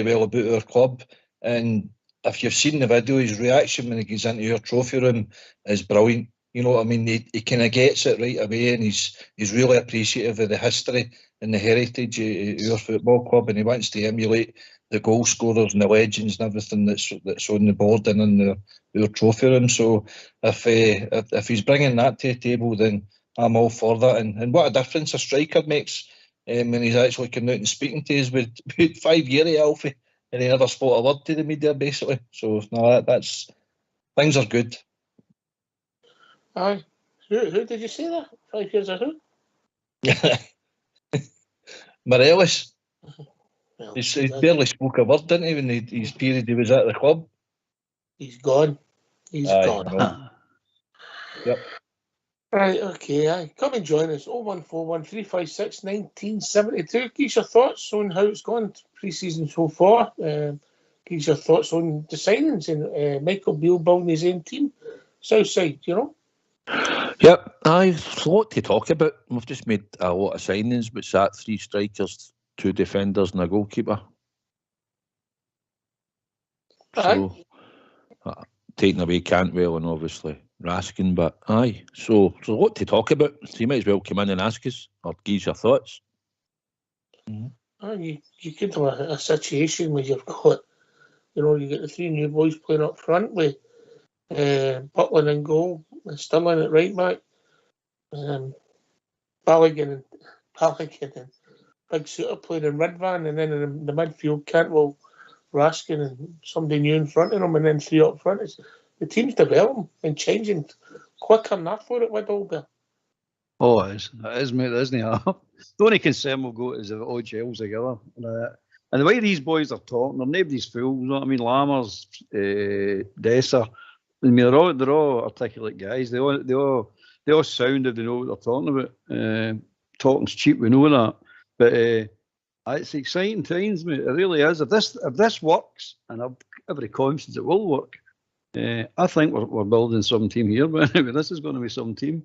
well about our club, and if you've seen the video, his reaction when he gets into your trophy room is brilliant. You know what I mean? He kind of gets it right away, and he's really appreciative of the history and the heritage of our football club, and he wants to emulate the goal scorers and the legends and everything that's on the board and in their trophy room. So if he's bringing that to the table, then I'm all for that. And what a difference a striker makes when he's actually coming out and speaking to us. With 5 years, Alfie, and he never spoke a word to the media, basically. So no, that's things are good. Aye. Who did you say that? 5 years of who? Morelos. Well, He barely spoke a word, didn't he, when his period he was at the club? He's gone. He's gone. No. Yep. Right, okay, aye. Come and join us. 0141 356 1972. Give us your thoughts on how it's gone pre-season so far. Give us your thoughts on the signings and Michael Beale building his own team. Southside, you know? Yep, there's a lot to talk about. We've just made a lot of signings, but sat 3 strikers, 2 defenders and a goalkeeper. So, taking away Cantwell and obviously Raskin, but aye. So there's a lot to talk about. So you might as well come in and ask us or give us your thoughts. You could have a situation where you've got, you get the 3 new boys playing up front with Butland in goal, Stirling at right back, Balogun and Big Suter playing in Ridvan, and then in the midfield, Cantwell, Raskin, and somebody new in front of them, and then 3 up front. The team's developing and changing quicker than I thought it would, all be. Oh, it is, mate, isn't it? The only concern we'll go is if it all gels together. And the way these boys are talking, they're nobody's fool. You know what I mean? Lammers, Dessers. I mean, they're all articulate guys. They all sound if they know what they're talking about. Talking's cheap, we know that. But it's exciting times, mate. It really is. If this works, and I've every confidence it will work, I think we're building some team here. But anyway, this is going to be some team.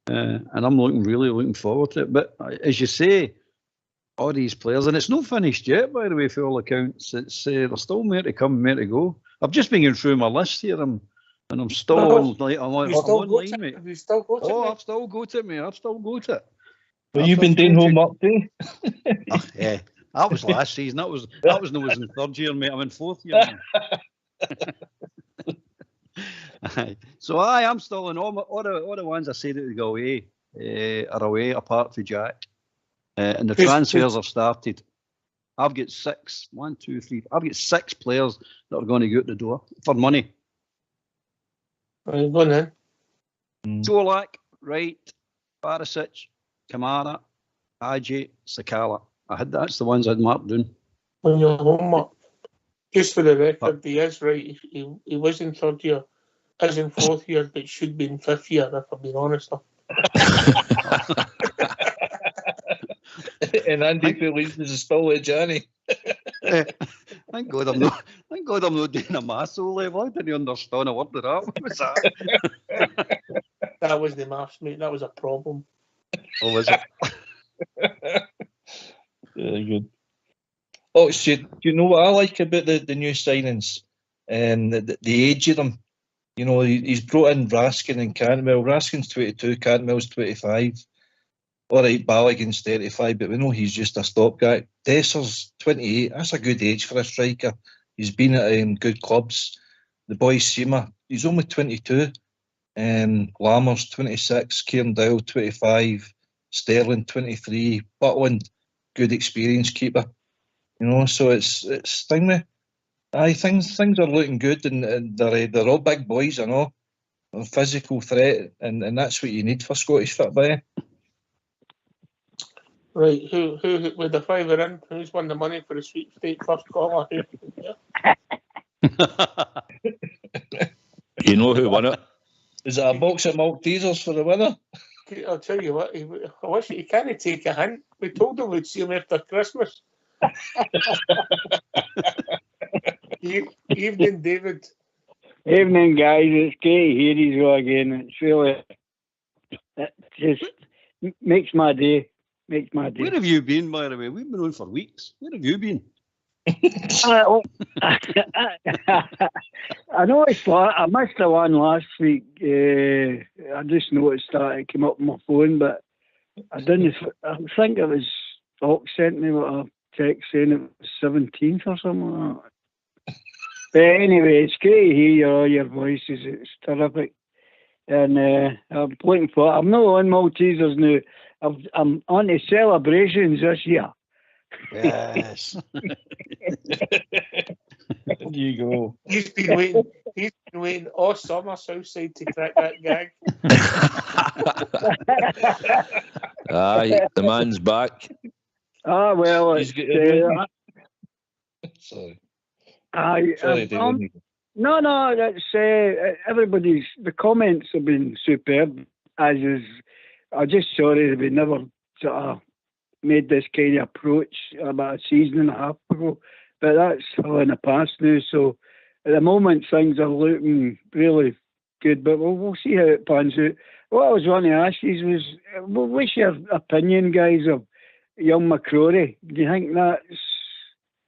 And I'm really looking forward to it. But as you say, all these players, and it's not finished yet, by the way, for all accounts. It's there's still more to come, more to go. I've just been going through my list here, and I'm still on line, mate. Have you still got it? I've still got it, mate. I've still got it. But you've been doing homework too. Yeah, that was last season. That was when I was in 3rd year, mate. I'm in 4th year now. So I'm still in all the ones I said that would go away are away, apart from Jack. And the transfers have started. I've got 6. 1, 2, 3. I've got 6 players that are going to go out the door for money. Right, go on then. Colak, Wright, Barisic, Kamara, Ajay, Sakala. That's the ones I'd marked down. On your homework, just for the record, he is right. He was in 3rd year, is in 4th year, but should be in 5th year, if I'm being honest. And Andy Felix is still a Johnny. Thank God I'm not doing a maths level. I didn't understand a word of that. What was that? That was the maths, mate. That was a problem. Oh, was it? Very good. Oh, so, do you know what I like about the new signings? The age of them. He's brought in Raskin and Cantwell. Raskin's 22, Cantwell's 25. All right, Balogun's 35, but we know he's just a stopgap. Desser's 28. That's a good age for a striker. He's been at good clubs. The boy Seema, he's only 22. Lammers 26, Kieran Dowell 25, Sterling 23, Butland, good experienced keeper. So it's thingy. Aye, things are looking good, and they're all big boys, I know. A physical threat, and that's what you need for Scottish football. Right, who with the fiver in? Who's won the money for the sweepstake first caller? You know who won it? Is it a box of Maltesers for the winner? I'll tell you what, I wish he can't take a hint. We told him we'd see him after Christmas. Evening, David. Evening, guys. It's Katie here again. It's really, it just makes my day. Where have you been, by the way? We've been on for weeks. Where have you been? I noticed I missed the one last week. I just noticed that it came up on my phone, but I didn't. I think it was Hawk sent me with text saying it was 17th or something like that. But anyway, it's great to hear all your voices. It's terrific. And I'm looking for. I'm not on Maltesers now. I'm on to celebrations this year. Yes. There you go. He's been waiting all summer, Southside, to crack that gag. Aye, the man's back. Ah, well, He's it's, got Sorry. No, that's everybody's. The comments have been superb. As is, I'm just sorry that we never sort of made this kind of approach about a season and a half ago. But that's all in the past now. So at the moment, things are looking really good. But we'll see how it pans out. What I was wanting to ask you was, what's your opinion, guys, of young McCrory? Do you think that's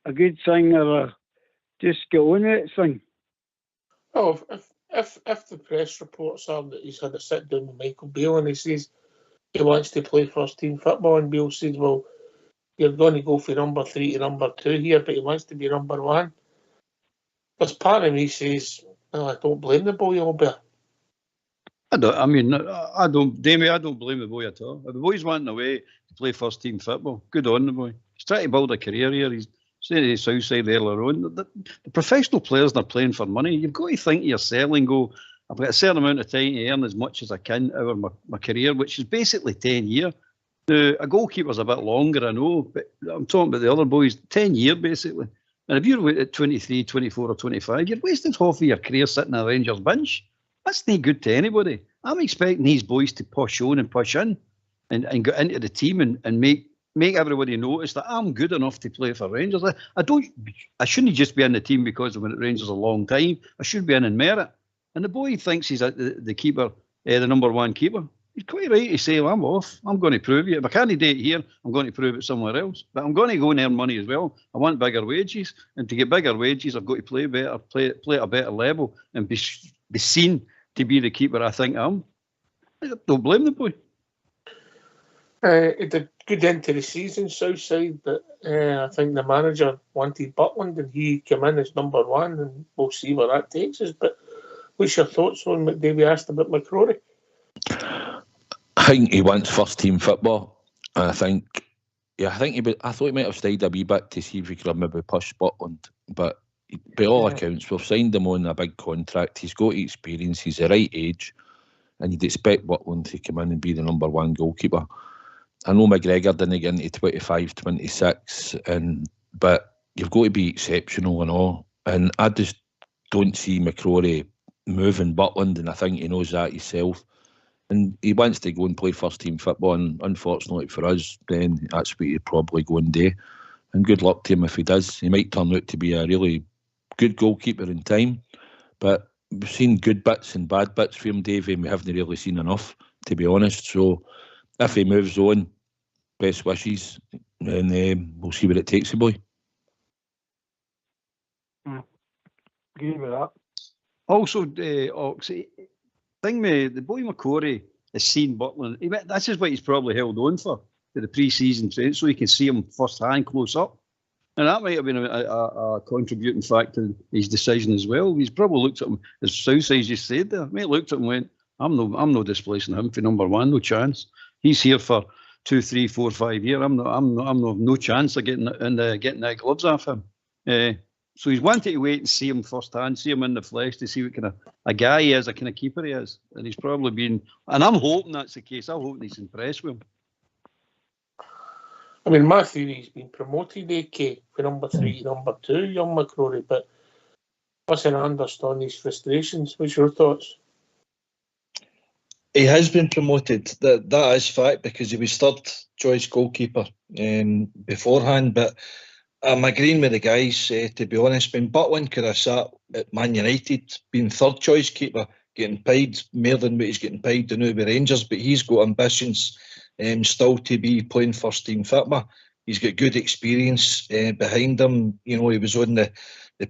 a good thing or just get on with it thing? Oh, if the press reports are that he's had a sit down with Michael Beale and he says he wants to play first team football, and Beale says, well, you're going to go from number 3 to number 2 here, but he wants to be number 1. There's part of me says, well, I don't blame the boy, Albert. I don't blame the boy at all. If the boy's wanting away to play first team football, good on the boy. He's trying to build a career here. He's saying to Southside earlier on, the professional players are playing for money. You've got to think to yourself and go, I've got a certain amount of time to earn as much as I can over my career, which is basically 10 years. Now, a goalkeeper's a bit longer, I know, but I'm talking about the other boys, 10 years basically. And if you're at 23, 24 or 25, you're wasting half of your career sitting on a Rangers bench. That's no good to anybody. I'm expecting these boys to push on and push in and get into the team and make everybody notice that I'm good enough to play for Rangers. I shouldn't just be in the team because I've been at Rangers a long time. I should be in merit. And the boy thinks he's the keeper, the number 1 keeper. He's quite right to say, well, I'm off. I'm going to prove it. If I can't do it here, I'm going to prove it somewhere else. But I'm going to go and earn money as well. I want bigger wages. And to get bigger wages, I've got to play better, play at a better level and be seen to be the keeper I think I am. I don't blame the boy. It had a good end to the season, Southside, but I think the manager wanted Butland and he came in as number 1, and we'll see where that takes us. But what's your thoughts on what Davey asked about McCrory? I think he wants first team football. And I thought he might have stayed a wee bit to see if he could have maybe pushed Butland. But by all accounts, we've signed him on a big contract. He's got experience. He's the right age. And you'd expect Butland to come in and be the number 1 goalkeeper. I know McGregor didn't get into 25, 26, but you've got to be exceptional and all. And I just don't see McCrory moving Butland, and I think he knows that himself. And he wants to go and play first team football, and unfortunately for us, then that's what he'd probably go and do. And good luck to him if he does. He might turn out to be a really good goalkeeper in time, but we've seen good bits and bad bits from him, Davey, and we haven't really seen enough, to be honest. So if he moves on, best wishes, and we'll see where it takes the boy. Agree with that. Also, Oxy, the boy McCrory has seen Butland. This is what he's probably held on for the pre-season training, so he can see him first hand, close up. And that might have been a contributing factor in his decision as well. He's probably looked at him, as Southside just said there. He looked at him and went, I'm no displacing him for number 1, no chance. He's here for 2, 3, 4, 5 years. I'm no chance of getting that gloves off him. So he's wanted to wait and see him first hand, see him in the flesh to see what kind of a guy he is, a kind of keeper he is. And he's probably been, and I'm hoping that's the case. I'm hoping he's impressed with him. I mean, my theory, he's been promoted, AK, from number 3 to number 2, young McCrory, but listen, I understand his frustrations. What's your thoughts? He has been promoted. That is fact, because he was 3rd choice goalkeeper beforehand. But I'm agreeing with the guys, to be honest. When Butland could have sat at Man United, being 3rd choice keeper, getting paid more than what he's getting paid to now with Rangers, but he's got ambitions still to be playing first team football. He's got good experience behind him. You know, he was on the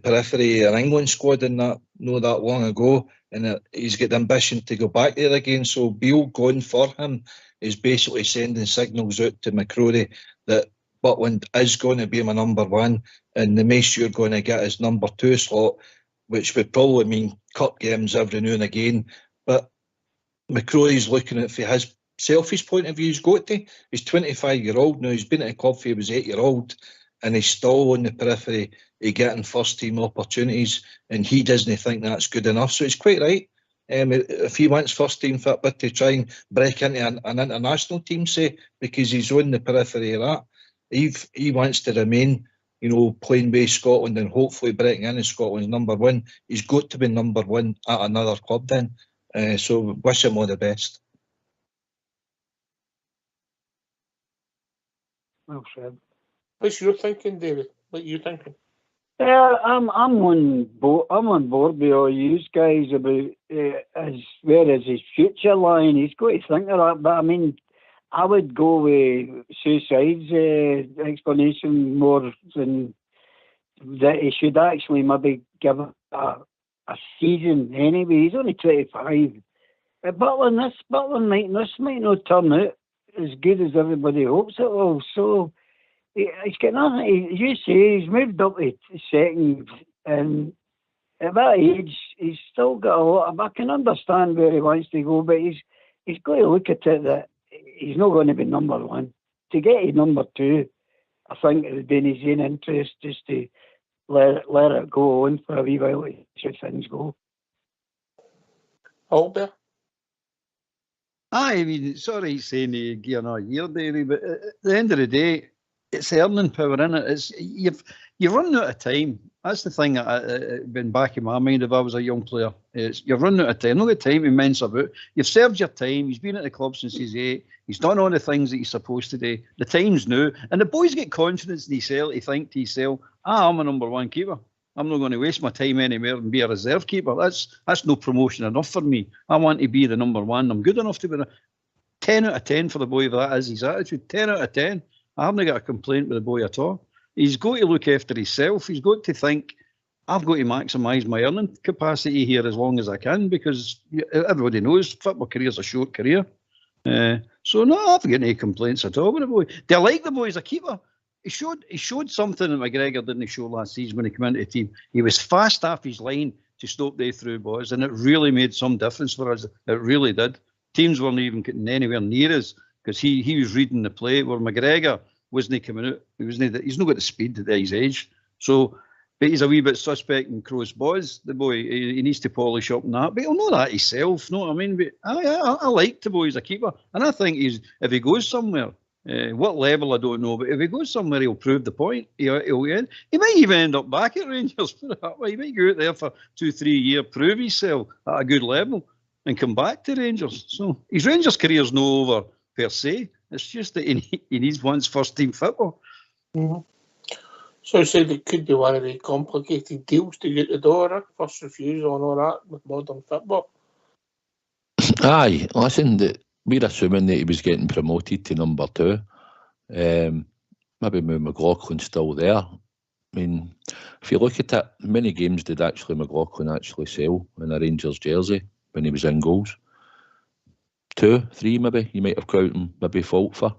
periphery of England squad and that not that long ago, and he's got the ambition to go back there again. So Beale going for him is basically sending signals out to McCrory that Butland is going to be my number one, and the most you're going to get is number 2 slot, which would probably mean cup games every now and again. But McCrory's looking at it from his selfish point of view. He's got to. He's 25-year-old now. He's been at the club for he was 8-year-old, and he's still on the periphery of getting first team opportunities, and he doesn't think that's good enough. So it's quite right. If he wants first team fit, but to try and break into an international team, say, because he's on the periphery of that, he wants to remain, playing with Scotland and hopefully breaking into Scotland's number one. He's got to be number one at another club then. So wish him all the best. Well said. What's your thinking, David? What are you thinking? I'm on board. I'm on board with all you guys about where is his future lying. He's got to think of that. But I mean, I would go with Suicide's explanation more than that. He should actually maybe give a season anyway. He's only 25. Butland this might not turn out as good as everybody hopes it will. So he's got nothing. As you say, he's moved up to second, and at that age, he's still got a lot. I can understand where he wants to go, but he's got to look at it that he's not going to be number one. To get to number 2, I think it would be in his own interest just to let it go on for a wee while to see things go. Albert? I mean, sorry saying he gear a year, Davey, but at the end of the day, it's earning power, innit? It's you're running out of time. That's the thing that been back in my mind if I was a young player. You're running out of time. Not the time to mess about. You've served your time. He's been at the club since he's 8. He's done all the things that he's supposed to do. The time's now, and the boys get confidence in himself to think to himself, I'm a number 1 keeper. I'm not going to waste my time anywhere and be a reserve keeper. That's no promotion enough for me. I want to be the number 1. I'm good enough to be 10 out of 10 for the boy. If that is his attitude, 10 out of 10. I haven't got a complaint with the boy at all. He's got to look after himself. He's got to think, I've got to maximise my earning capacity here as long as I can, because everybody knows football career's a short career. So no, I've got any complaints at all with the boy. Do I like the boy as a keeper? He showed something that McGregor didn't show last season when he came into the team. He was fast off his line to stop the through balls, and it really made some difference for us. It really did. Teams weren't even getting anywhere near us because he was reading the play, where McGregor wasn't coming out. He's not got the speed at his age. So, but he's a wee bit suspect in Crow's balls. The boy, he needs to polish up on that. But he'll know that himself. Know what I mean? But I like the boy as a keeper, and I think if he goes somewhere. What level I don't know, but if he goes somewhere, he'll prove the point. He'll end. He might even end up back at Rangers. He might go out there for 2-3 years, prove himself at a good level, and come back to Rangers. So his Rangers career's no over per se. It's just that he needs one's first team football. Mm-hmm. So I said it could be one of the complicated deals to get the door, first refusal and all that with modern football. Aye, listen, we're assuming that he was getting promoted to number 2. Maybe McLaughlin's still there. I mean, if you look at it, many games did McLaughlin actually sell in a Rangers jersey when he was in goals? 2, 3 maybe. You might have counted him maybe fault for.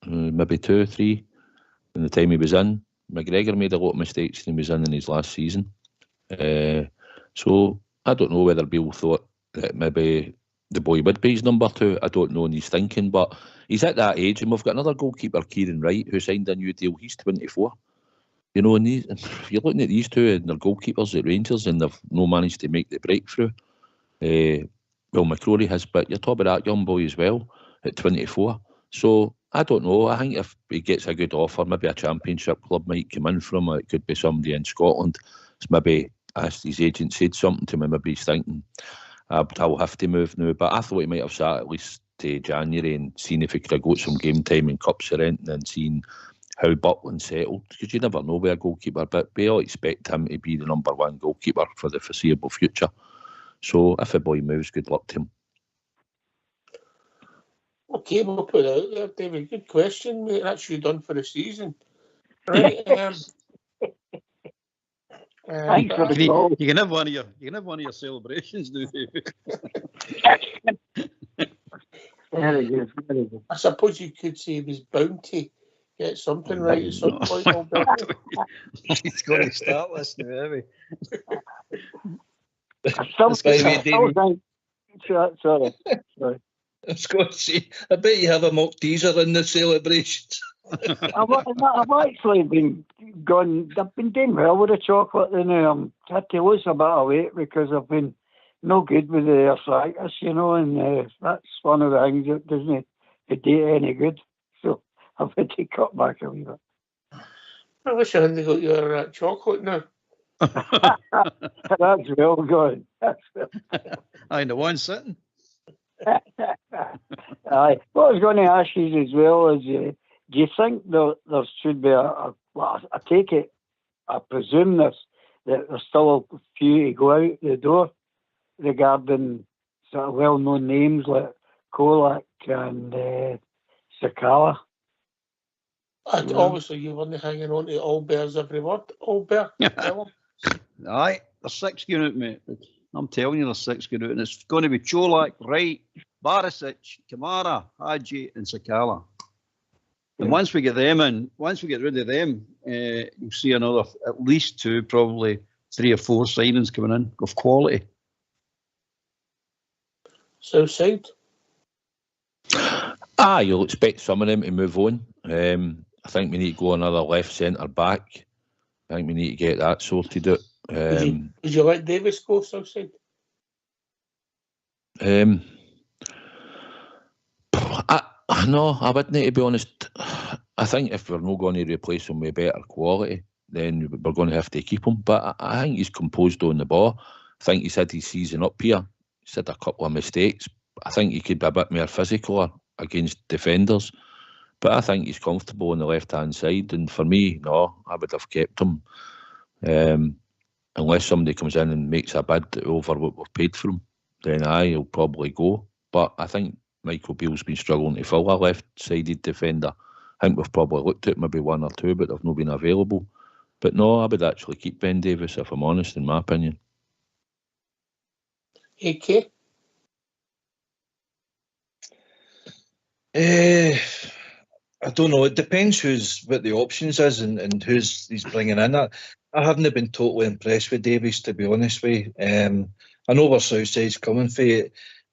Maybe 2, 3 in the time he was in. McGregor made a lot of mistakes when he was in his last season. So I don't know whether Beale thought that maybe the boy would be his number 2. I don't know in his thinking, but he's at that age, and we've got another goalkeeper, Kieran Wright, who signed a new deal. He's 24. You know, and if you're looking at these two, and they're goalkeepers at Rangers, and they've no managed to make the breakthrough. Well, McCrory has, but you're talking about that young boy as well at 24. So I don't know. I think if he gets a good offer, maybe a championship club might come in from him. It could be somebody in Scotland. It's maybe, as his agent said something to me, maybe he's thinking, but I'll have to move now. But I thought he might have sat at least to January and seen if he could have got some game time in cups or anything, and seen how Butland settled. Because you never know with a goalkeeper, but we all expect him to be the number 1 goalkeeper for the foreseeable future. So if a boy moves, good luck to him. Okay, we'll put it out there, David. Good question, mate. That's you done for the season. Right. Thanks for the call. You can have one of your celebrations, do you? Very good. I suppose you could say he was bound to get something right at some point, Albert. He's going to start listening, maybe. Sorry. I was going to say, I bet you have a mock teaser in the celebrations. I've actually been I've been doing well with the chocolate, and I had to lose a bit of weight because I've been no good with the arthritis, and that's one of the things that doesn't do any good. So I've had to cut back a wee bit. I wish I hadn't got your chocolate now. That's well gone. I know one sitting. Aye. What I was going to ask you as well is, do you think there should be I take it, I presume that there's still a few to go out the door regarding sort of well-known names like Kolak and Sakala? And obviously you weren't hanging on to Albert's every word. Albert, tell him. Aye, there's 6 going out, mate. I'm telling you, there's 6 going out, and it's going to be Cholak, Wright, Barisic, Kamara, Hadji, and Sakala. And once we get them in, once we get rid of them, you'll see another at least 2, probably 3 or 4 signings coming in of quality. Southside? You'll expect some of them to move on. I think we need to go another left centre back. I think we need to get that sorted out. Would you let Davis go, Southside? No, I wouldn't, to be honest. I think if we're not going to replace him with better quality, then we're going to have to keep him. But I think he's composed on the ball. I think he's had his season up here. He's had a couple of mistakes. I think he could be a bit more physical against defenders. But I think he's comfortable on the left-hand side. And for me, no, I would have kept him. Unless somebody comes in and makes a bid over what we've paid for him, then he'll probably go. But I think Michael Beale's been struggling to fill a left-sided defender. I think we've probably looked at maybe 1 or 2, but they've not been available. But no, I would actually keep Ben Davis, if I'm honest, in my opinion. AK? I don't know. It depends what the options is and who's he's bringing in. I haven't been totally impressed with Davies, to be honest with you. I know where Southside's coming from.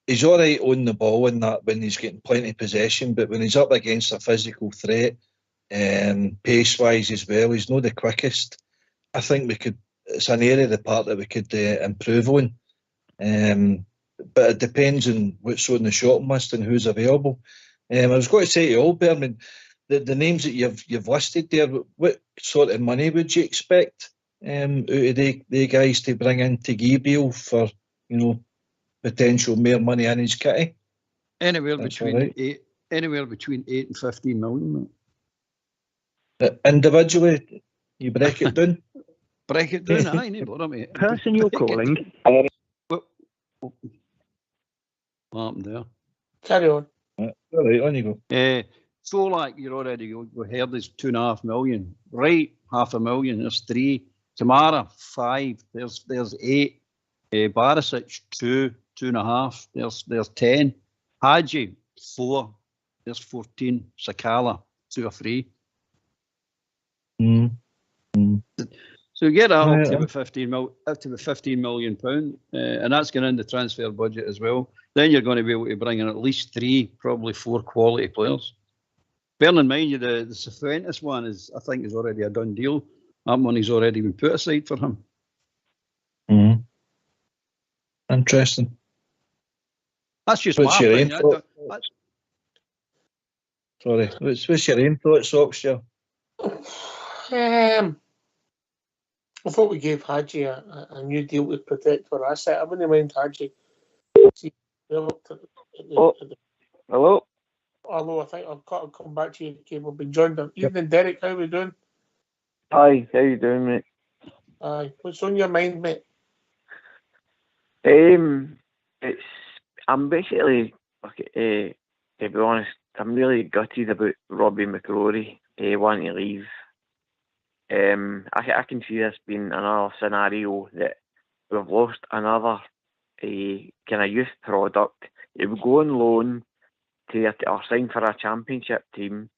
He's all right on the ball in that when he's getting plenty of possession, but when he's up against a physical threat, pace-wise as well, he's not the quickest. I think it's an area of the park that we could improve on. But it depends on what's on the shopping list and who's available. I was going to say to Albert, I mean, the names that you've listed there, what sort of money would you expect out of the guys to bring in to give Beale for, potential more money in his kitty? Anywhere between 8 and 15 million. Individually, you break it down? Break it down, aye, no bother, mate. Person you're calling. What happened there? Carry on. All right, on you go. So, like, you're already, we heard there's 2.5 million. Right, 500,000, there's 3. Kamara, 5. There's 8. Barisic, 2.5. There's 10. Hadji, 4. There's 14. Sakala, 2 or 3. So you get up to the 15 million pound, and that's going in the transfer budget as well. Then you're going to be able to bring in at least 3, probably 4 quality players. Bearing in mind, the Cifuentes one is already a done deal. That money's already been put aside for him. Interesting. That's just what's my your opinion. Sorry, what's your aim thoughts, Oxshire? I thought we gave Hadji a new deal to protect our asset. I wouldn't mind Hadji. Hello? Hello, I think I've got to come back to you, okay? We've been joined. Evening, Derek. How are we doing? Hi, how you doing, mate? Aye. What's on your mind, mate? I'm basically, to be honest, I'm really gutted about Robbie McCrory wanting to leave. I can see this being another scenario that we've lost another kind of youth product. It would go on loan to or sign for a championship team.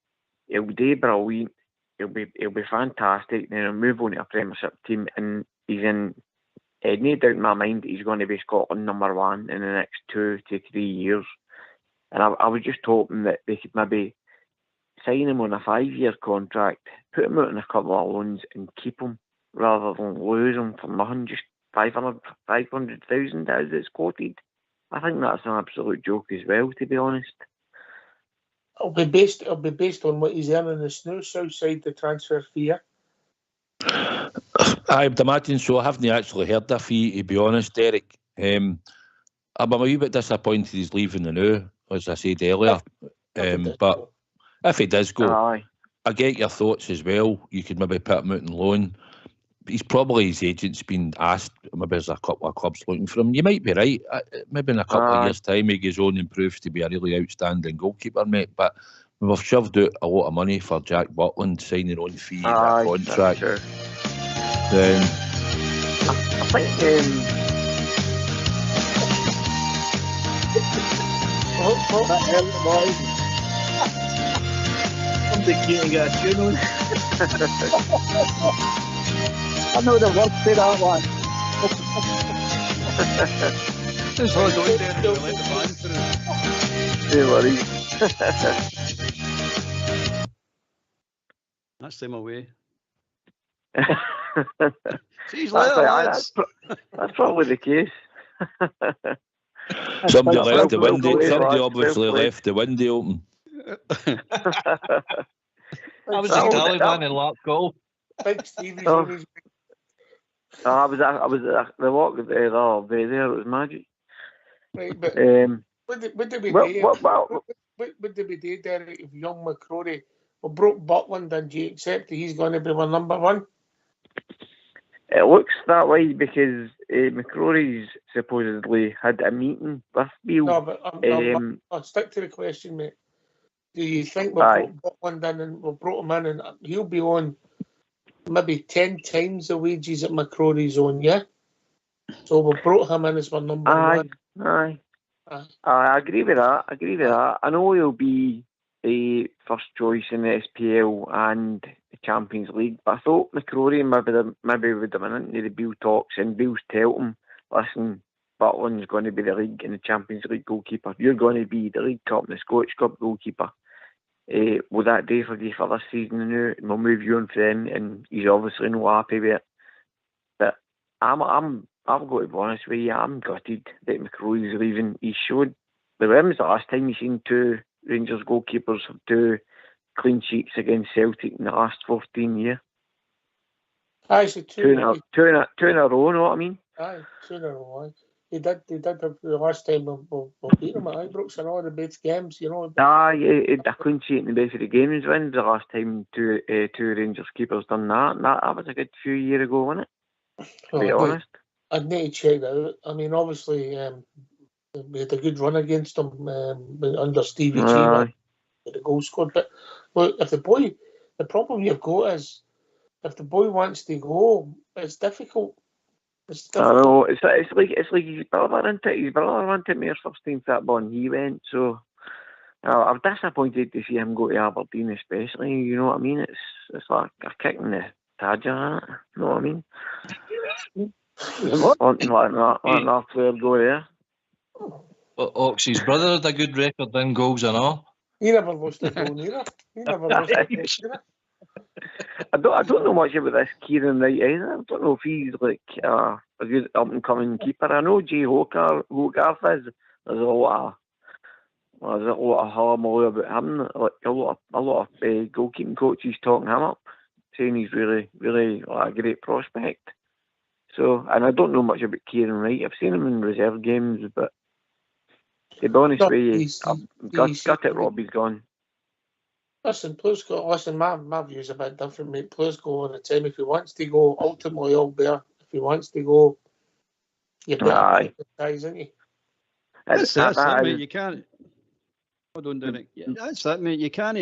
he'll do brilliant. He'll be fantastic. Then he'll move on to a Premiership team, and he's in. No doubt in my mind, he's going to be Scotland #1 in the next 2 to 3 years. And I was just hoping that they could maybe sign him on a 5-year contract, put him out on a couple of loans, and keep him rather than lose him for nothing. Just 500,000 as it's quoted. I think that's an absolute joke as well, to be honest. It'll be based on what he's earning in the snooze outside the transfer fee. Yeah? I would imagine so. I haven't actually heard the fee, to be honest, Derek. I'm a wee bit disappointed he's leaving the now, as I said earlier. But if he does go, I get your thoughts as well. You could maybe put him out on loan. He's probably, his agent's been asked, maybe there's a couple of clubs looking for him. You might be right. Maybe in a couple of years' time, he goes on and proves to be a really outstanding goalkeeper, mate. But we've shoved out a lot of money for Jack Butland signing on fee and a contract. Sure. Then I think I'm the king of a tune on. I know the words to that one. Just hold on there and let the band through. Don't worry. That's them away. That's probably the case. Somebody left the window. Somebody obviously left the window open. I was a Taliban in lap goal. Big Stevie's Oh. on his. I was at the walk there. It was magic. Right, but would they be would they be there, Derek, if young McCrory broke Butland, and do you accept that he's going to be our #1? It looks that way because McCrory's supposedly had a meeting with Beale. No, but I'll stick to the question, mate. Do you think we've brought Butland in and we've brought him in and he'll be on maybe 10 times the wages that McCrory's on, yeah? So we've brought him in as our #1. I agree with that. I know he'll be a first choice in the SPL and the Champions League, but I thought McCrory maybe would have been into the Beale talks, and Beale's tell him, listen, Butland's going to be the league and the Champions League goalkeeper. You're going to be the League Cup and the Scottish Cup goalkeeper. Will that do for you for this season now? And we'll move you on for them. And he's obviously not happy with it. But I've got to be honest with you, I'm gutted that McCrory's leaving. He showed, when was the last time you seen 2 Rangers goalkeepers have 2 clean sheets against Celtic in the last 14 years? Aye, so two in a row, know what I mean? Aye, 2 in a row. They did the last time we'll beat them at Ibrox and all the best games, you know. Aye, I couldn't see it in the best of the games. When the last time two Rangers keepers done that? That was a good few years ago, wasn't it? To be honest. I'd need to check that out. I mean, obviously, we had a good run against them under Stevie G with the goal scored. But look, the problem you've got is if the boy wants to go, it's difficult. I know, it's like his brother, isn't it? His brother wanted me first time football and he went, so I'm disappointed to see him go to Aberdeen, especially, you know what I mean? It's like a kick in the tadger, isn't it? You know what I mean? Wanting like that player go there. Oxy's brother had a good record in goals and all. He never lost a goal either. He never lost a goal either. I don't know much about this Kieran Wright either. I don't know if he's like a good up and coming keeper. I know Jay Hogarth is. There's a lot of hullabaloo about him. Like a lot of goalkeeping coaches talking him up, saying he's really, really like a great prospect. So, and I don't know much about Kieran Wright. I've seen him in reserve games, but to be honest with you, I'm gutted Robbie's gone. Listen, players go. Listen, my view's a bit different, mate. Players go all the time. If he wants to go, ultimately all there. If he wants to go, you better guys, isn't he? That's that, mate. You can't. Hold on, Derek. That's that, mate. You can't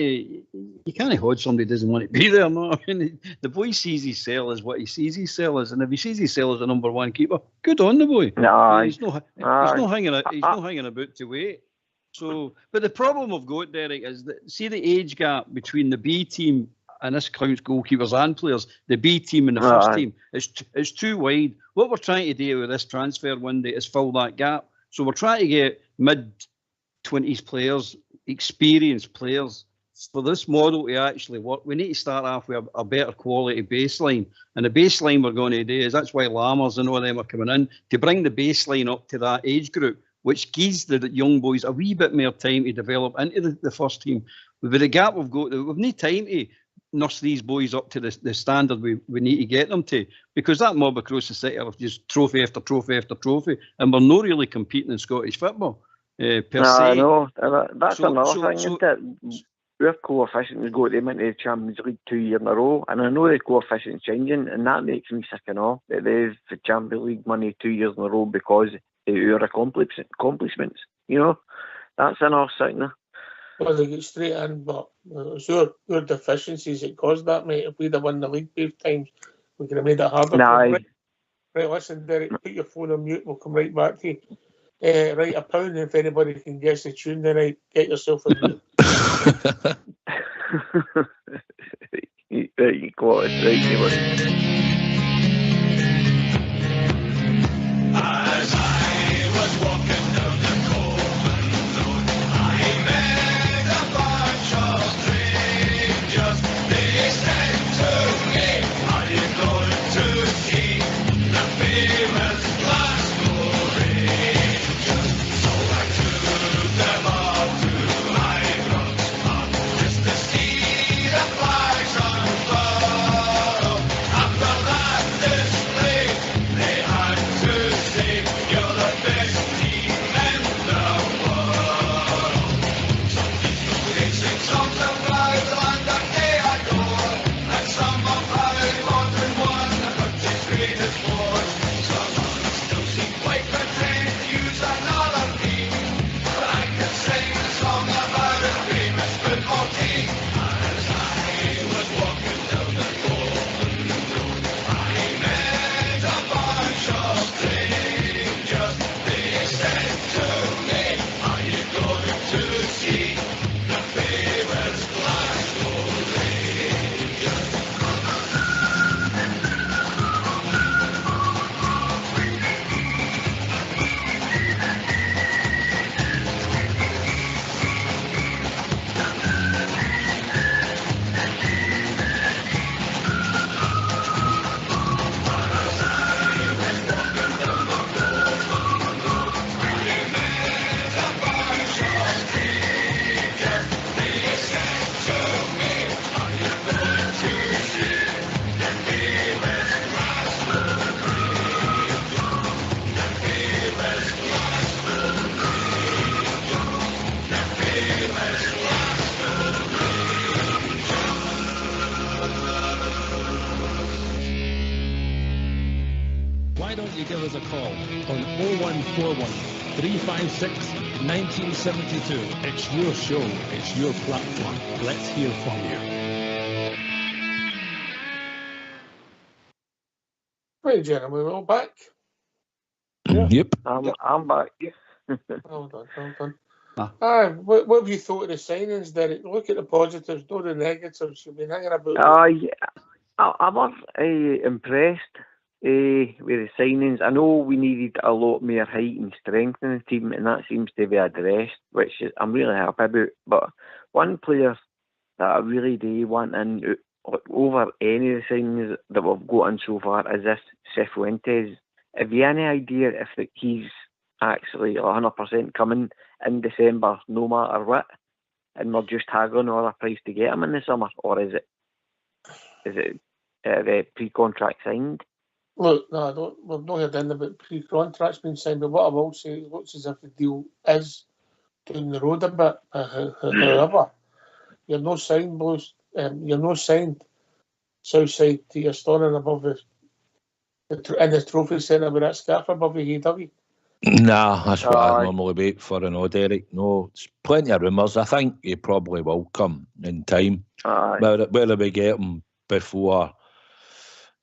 hold somebody who doesn't want to be there. No, I mean, the boy sees his cell as what he sees his cell as, and if he sees his cell as the #1 keeper, good on the boy. No, he's not hanging about to wait. So, but the problem we've got, Derek, is that see the age gap between the B team, and this counts goalkeepers and players, the B team and the first team, it's too wide. What we're trying to do with this transfer window is fill that gap. So we're trying to get mid-20s players, experienced players. For this model to actually work, we need to start off with a better quality baseline. And the baseline we're going to do is, that's why Lammers and all them are coming in, to bring the baseline up to that age group, which gives the young boys a wee bit more time to develop into the first team. With the gap we've got, we've no time to nurse these boys up to the standard we need to get them to, because that mob across the city are just trophy after trophy after trophy, and we're not really competing in Scottish football per se. I know. That's another thing, isn't it? Our coefficients go to them into the Champions League 2 years in a row, and I know the coefficient's changing, and that makes me sick and all that they've the Champions League money 2 years in a row because of our accomplishments. You know, that's another sickness. Well, they get straight in, but it's your deficiencies that caused that, mate. If we'd have won the league both times, we could have made it harder. Right, listen, Derek, put your phone on mute. We'll come right back to you. Right, £1 if anybody can guess the tune tonight. Get yourself a mute. You got it, right, As I was walking down the Coleman Road, I met a bunch of strangers. They said to me, are you going to see the famous Glasgow Rangers? So I took them up to Ibrox Park just to see the flags unfurl. After that display, they had to say, you're the best team in the world. Some people they sing songs about the land that they adore, and some about what we won the country's greatest wars. Some others still seem quite content to use another theme, but I can sing a song about a famous football team. As I was walking down the Golden Road, I met a bunch of strangers. They said to me, are you going to see the famous Glasgow Rangers? Why don't you give us a call on 0141 356 1972. It's your show, it's your platform. Let's hear from you. Right, gentlemen, we're all back. Yep. I'm back. Hold on. What have you thought of the signings, Derek? Look at the positives, not the negatives. You've been hanging about. Yeah. I was impressed with the signings. I know we needed a lot more height and strength in the team, and that seems to be addressed, which I'm really happy about. But one player that I really do want in over any of the signings that we've got in so far is this Cifuentes. Have you any idea if he's actually 100% coming in December, no matter what, and we're just haggling over a price to get him in the summer, or is it the pre-contract signed? Look, no, we've not heard anything about pre-contracts being signed, but what I will say, it looks as if the deal is down the road a bit. However, you're no signed, Blues. You're no signed Southside to your standing above in the trophy centre with that scarf above your head, have you? Nah, that's what I normally wait for, Derek. No, there's plenty of rumours. I think he probably will come in time. Whether we get him before,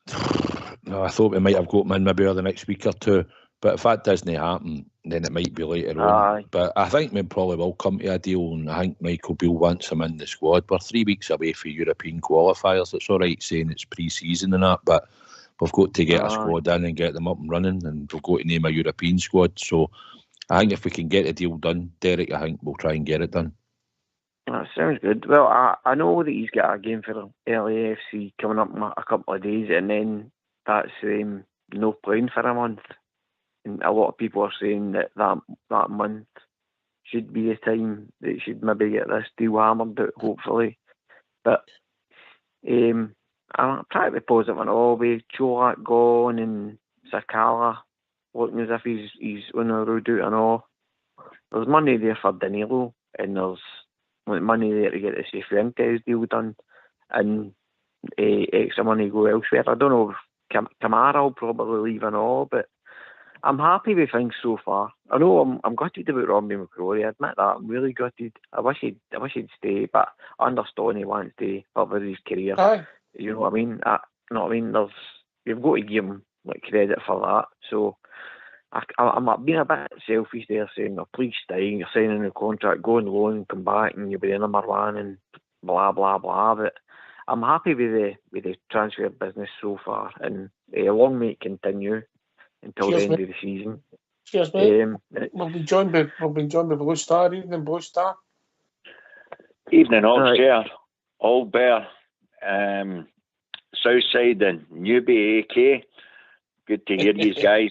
I thought we might have got him in maybe over the next week or two, But if that doesn't happen, then it might be later on. But I think we probably will come to a deal, and I think Michael Beale wants him in the squad. We're 3 weeks away from European qualifiers. It's all right saying it's pre-season and that, but we've got to get a squad in and get them up and running, and we've got to name a European squad. So I think if we can get the deal done, Derek, I think we'll try and get it done. That sounds good. Well, I know that he's got a game for LAFC coming up in a couple of days, and then that's no playing for a month. And a lot of people are saying that month should be the time that he should maybe get this deal hammered out, hopefully. But I'm pretty positive on all, with Cholak gone and Sakala looking as if he's on the road out and all. There's money there for Danilo, and there's money there to get the Cifuentes deal done, and extra money go elsewhere. I don't know if Kamara will probably leave and all, but I'm happy with things so far. I know I'm gutted about Robbie McCrory. I admit that. I'm really gutted. I wish he'd stay, but I understand he wants to further his career. You know what I mean? You've got to give him credit for that. So I'm being a bit selfish there, saying, "Oh, please stay. You're signing a contract, go on loan, come back, and you'll be the number one," and blah blah blah. But I'm happy with the transfer business so far, and long may it continue until the end of the season. Cheers, mate. We'll be joined by Blue Star. Evening, Blue Star. Evening, Oxshare, Old Bear, Southside and Newby AK. Good to hear you guys.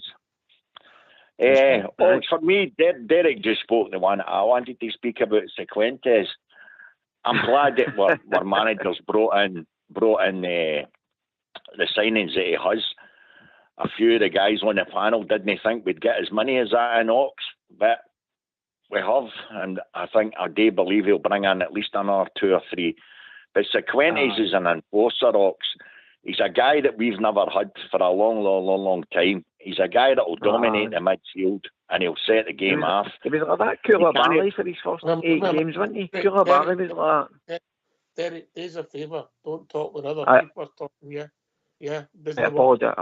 For me, Derek just spoke the one I wanted to speak about, Cifuentes. I'm glad that our managers brought in the signings that he has. A few of the guys on the panel didn't think we'd get as many as that in Ox, but we have, and I do believe he'll bring in at least another 2 or 3. But Cifuentes is an enforcer, Ox. He's a guy that we've never had for a long time. He's a guy that will dominate the midfield, and he'll set the game off. He was like that Koulibaly for his first 8 games, wasn't he? Koulibaly was like that. Derek, there's a favour. Don't talk when other people are talking. Yeah. I apologise.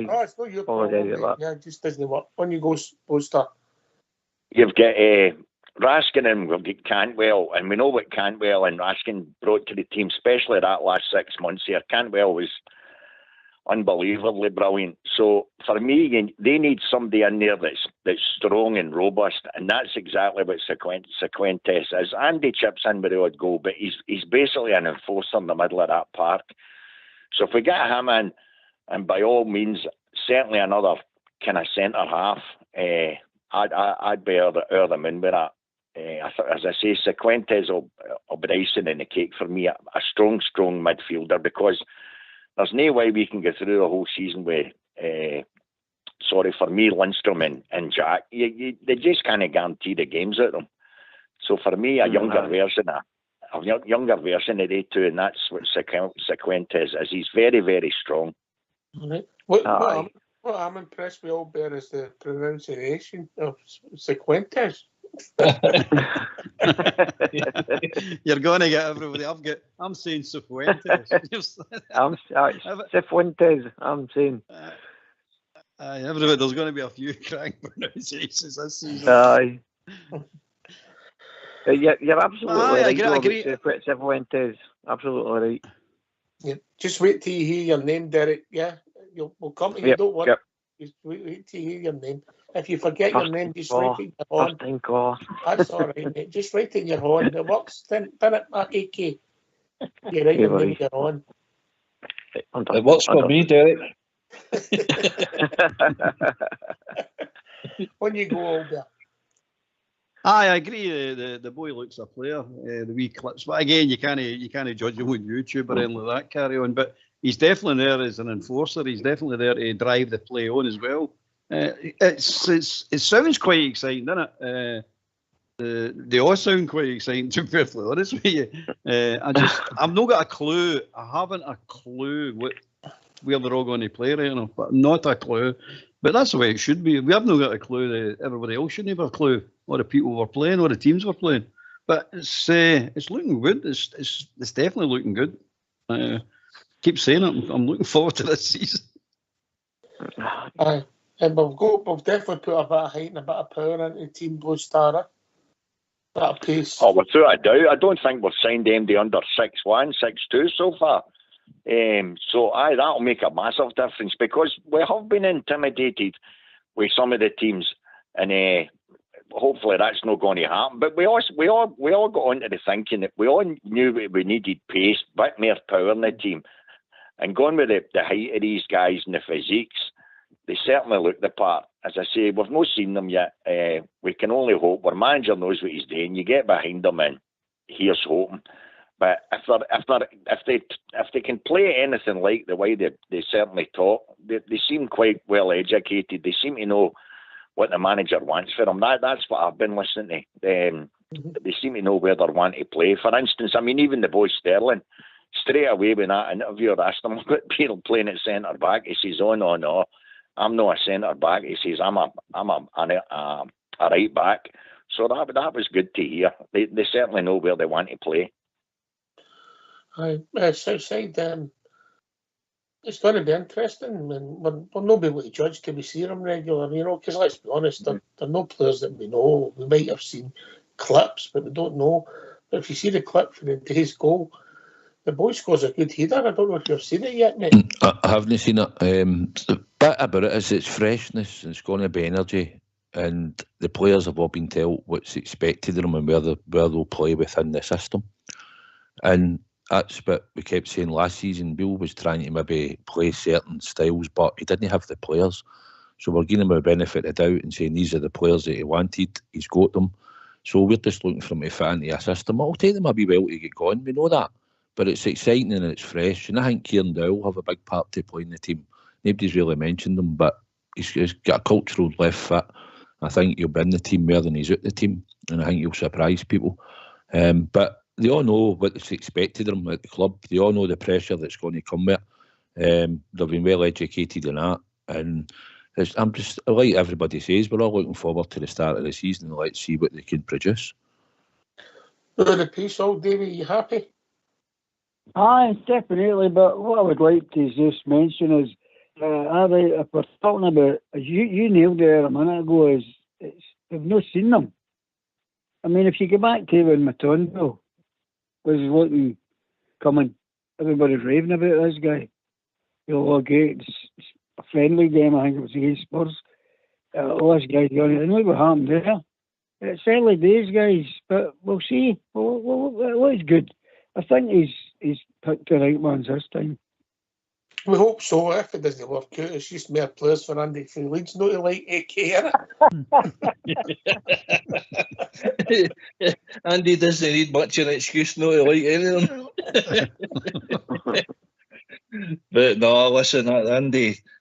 Oh, it's not your problem. Yeah, it just doesn't work. When you go poster. You've got Raskin, and we've got Cantwell, and we know what Cantwell and Raskin brought to the team, especially that last 6 months here. Cantwell was unbelievably brilliant. So for me, they need somebody in there that's strong and robust, and that's exactly what Cifuentes is. Andy chips in with the odd goal, but he's basically an enforcer in the middle of that park. So if we get him in, and by all means, certainly another kind of centre half, I'd be over the moon with that. As I say, Cifuentes will be icing in the cake for me. A strong midfielder, because there's no way we can get through the whole season with, Lundstrom and Jack. They just can't guarantee the games out of them. So for me, a younger version of they two, and that's what Cifuentes is. He's very, very strong. Right. What I'm impressed with, Old Bear, is the pronunciation of Cifuentes. You're going to get everybody. I'm saying Cifuentes. Cifuentes. I'm saying. Everybody, there's going to be a few crank pronunciations this season. You're absolutely right. I agree. Cifuentes, absolutely right. Yeah. Just wait till you hear your name, Derek. Yeah, we'll come to you. Don't worry. Just wait till you hear your name. If you forget your name, just write it in your horn. That's all right, mate. Just write it in your horn. It works. Then it AK. You write your name in your horn. It works for me, Derek. When you go older. I agree. The boy looks a player. The wee clips, but again, you can't judge him on YouTube or anything like that. Carry on, but he's definitely there as an enforcer. He's definitely there to drive the play on as well. It sounds quite exciting, doesn't it? They all sound quite exciting, to be perfectly honest with you. I've not got a clue. I haven't a clue where they're all going to play right now, but not a clue. But that's the way it should be. We have not got a clue. Everybody else shouldn't have a clue what the people were playing, what the teams were playing. But it's looking good. It's definitely looking good. Keep saying it. I'm looking forward to this season. And we've definitely put a bit of height and a bit of power into the team, Blue Star. Bit of pace. Oh, without a doubt. I don't think we've signed MD under 6'1", 6'2" so far. So that'll make a massive difference, because we have been intimidated with some of the teams, and hopefully that's not going to happen. But we all got onto the thinking that we all knew we needed pace, a bit more power in the team, and going with the height of these guys and the physiques, they certainly look the part. As I say, we've not seen them yet. We can only hope. Our manager knows what he's doing. You get behind them, and here's hoping. But if they can play anything like the way they certainly talk, they seem quite well educated. They seem to know what the manager wants for them. That's what I've been listening to. They seem to know where they want to play. For instance, I mean, even the boy Sterling, straight away when that interviewer asked him about Beale playing at centre back, he says, "Oh no, I'm not a centre back." He says, "I'm a right back." So that was good to hear. They certainly know where they want to play. Southside, it's going to be interesting, and we're not able to judge till we see them regular, because let's be honest, they're not players that we know. We might have seen clips, but we don't know. But if you see the clip for the day's goal, the boy scores a good header. I don't know if you've seen it yet, mate. I haven't seen it. The bit about it is it's freshness, it's going to be energy, and the players have all been told what's expected of them and where they'll play within the system. And that's what we kept saying last season. Beale was trying to maybe play certain styles, but he didn't have the players. So we're giving him a benefit of doubt and saying these are the players that he wanted. He's got them. So we're just looking for him to fit into a system. It'll take them a wee while to get going. We know that. But it's exciting and it's fresh. And I think Kieran Dowell will have a big part to play in the team. Nobody's really mentioned him, but he's got a cultural left foot. I think he'll be in the team more than he's out the team. And I think he'll surprise people. But they all know what's expected of them at the club. They all know the pressure that's going to come with it. They've been well educated in that. And like everybody says, we're all looking forward to the start of the season and let's see what they can produce. The piece, old Davey, you happy? Aye, definitely. But what I would like to just mention is, if we're talking about, you nailed it there a minute ago, we've not seen them. I mean, if you go back to when Matondo was looking, coming, everybody's raving about this guy. Okay, it's a friendly game, I think it was against Spurs. All this guy's going, and look what happened there. It's early days, guys, but we'll see. Well, it's good. I think he's picked the right ones this time. We hope so. If it doesn't work out, it's just more players for Andy from Leeds, not to like AK, innit? Andy doesn't need much of an excuse not to like anything. But no, listen,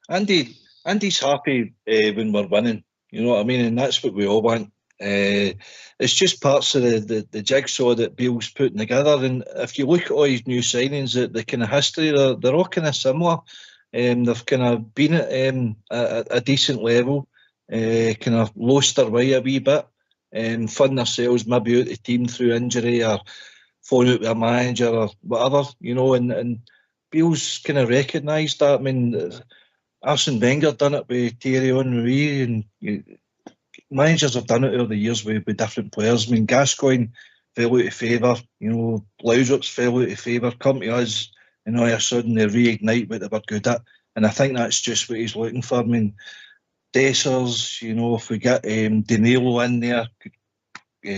Andy's happy when we're winning. You know what I mean? And that's what we all want. It's just parts of the jigsaw that Beale's putting together. And if you look at all his new signings, the kind of history, they're all kind of similar. They've kind of been at a decent level, kind of lost their way a wee bit, found themselves maybe out the team through injury or falling out with a manager or whatever, and Beale's kind of recognised that. I mean, Arsene Wenger done it with Thierry Henry, and managers have done it over the years with different players. I mean, Gascoigne fell out of favour, Laudrup fell out of favour, come to us, and all of a sudden they reignite what they were good at. And I think that's just what he's looking for. I mean, Dessers, if we get Danilo in there,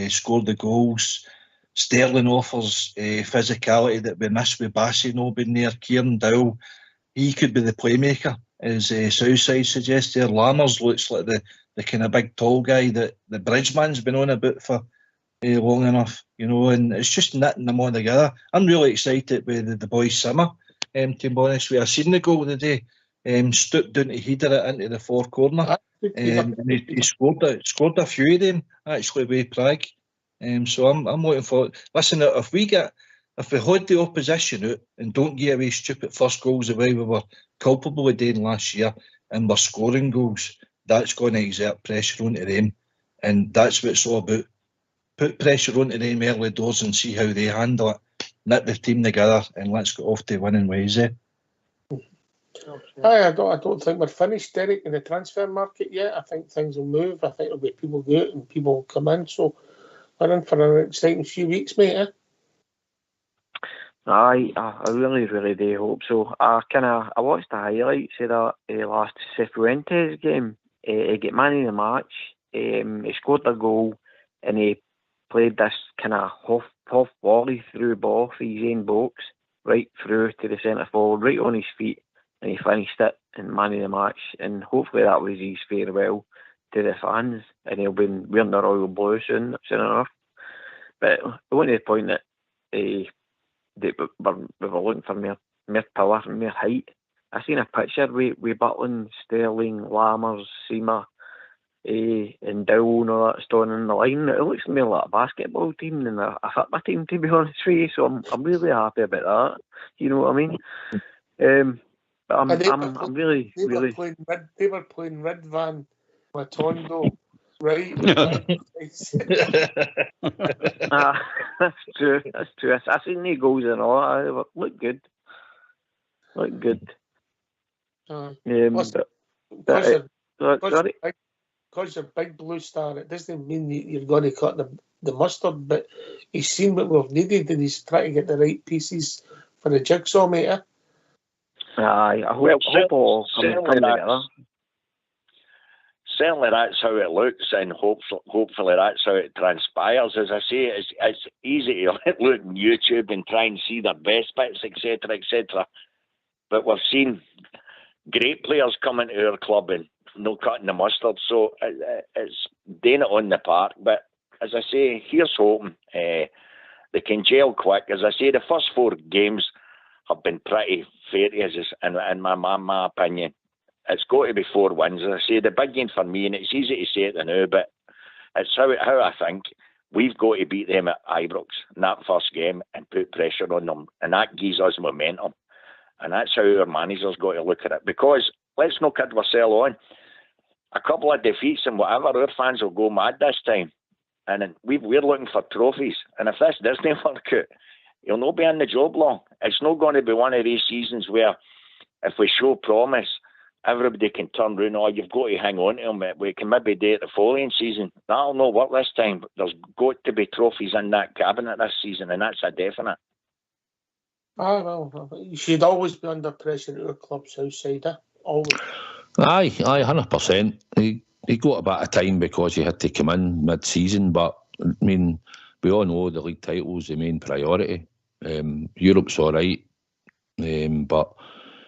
scored the goals. Sterling offers physicality that we miss with Bassino being there. Kieran Dowell, he could be the playmaker, as Southside suggests there. Lammers looks like the kind of big tall guy that the Bridgeman's been on about for long enough, and it's just knitting them all together. I'm really excited with the boy Simmer, to be honest with you. I seen the goal today, stooped down to header it into the four corner, and he scored a few of them actually with Prague. So I'm looking forward. Listen, if we hold the opposition out and don't give away stupid first goals the way we were culpable of doing last year, and we're scoring goals, that's going to exert pressure onto them, and that's what it's all about. Put pressure onto them early doors and see how they handle it. Knit the team together and let's get off to winning ways. I don't think we're finished, Derek, in the transfer market yet. I think things will move. I think there'll be people go out and people will come in. So we're in for an exciting few weeks, mate. Eh? I really, really do hope so. I watched the highlights of that last Cifuentes game. He got man of the match. He scored a goal and he played this kind of half volley through ball for his own box right through to the centre forward, right on his feet, and he finished it and man of the match. And hopefully that was his farewell to the fans, and he'll be wearing the royal blue soon enough. But I want to point that we were looking for more power and more height. I seen a picture with Butland, Sterling, Lammers, Seamer, and Dow and all that standing in the line. It looks more like a basketball team than a football team, to be honest with you. So I'm really happy about that. You know what I mean? But I'm really. They were playing Ridvan, Matondo, right? That's true. I seen the goals and all. Look good. Because you're big Blue Star, it doesn't mean you're going to cut the mustard, but he's seen what we've needed and he's trying to get the right pieces for the jigsaw, mate. Eh? I hope all come together. Certainly that's how it looks, and hopefully that's how it transpires. As I say, it's easy to look on YouTube and try and see their best bits, etc., etc. But we've seen great players come into our club and no cutting the mustard, so it's doing it on the park. But as I say, here's hoping they can gel quick. As I say, the first 4 games have been pretty fair to us, in my opinion. It's got to be 4 wins. As I say, the big game for me, and it's easy to say it now, but it's how I think we've got to beat them at Ibrox in that first game and put pressure on them, and that gives us momentum. And that's how our manager's got to look at it. Because let's not kid ourselves on. A couple of defeats and whatever, our fans will go mad this time. And we're looking for trophies. And if this doesn't work out, he'll not be in the job long. It's not going to be one of these seasons where if we show promise, everybody can turn around, oh, you've got to hang on to him. We can maybe do it the following season. That'll not work this time. But there's got to be trophies in that cabinet this season, and that's a definite. Well, you should always be under pressure at our club's outside, always. Aye, 100%. He got a bit of time because he had to come in mid-season, but I mean, we all know the league title's the main priority. Europe's all right, but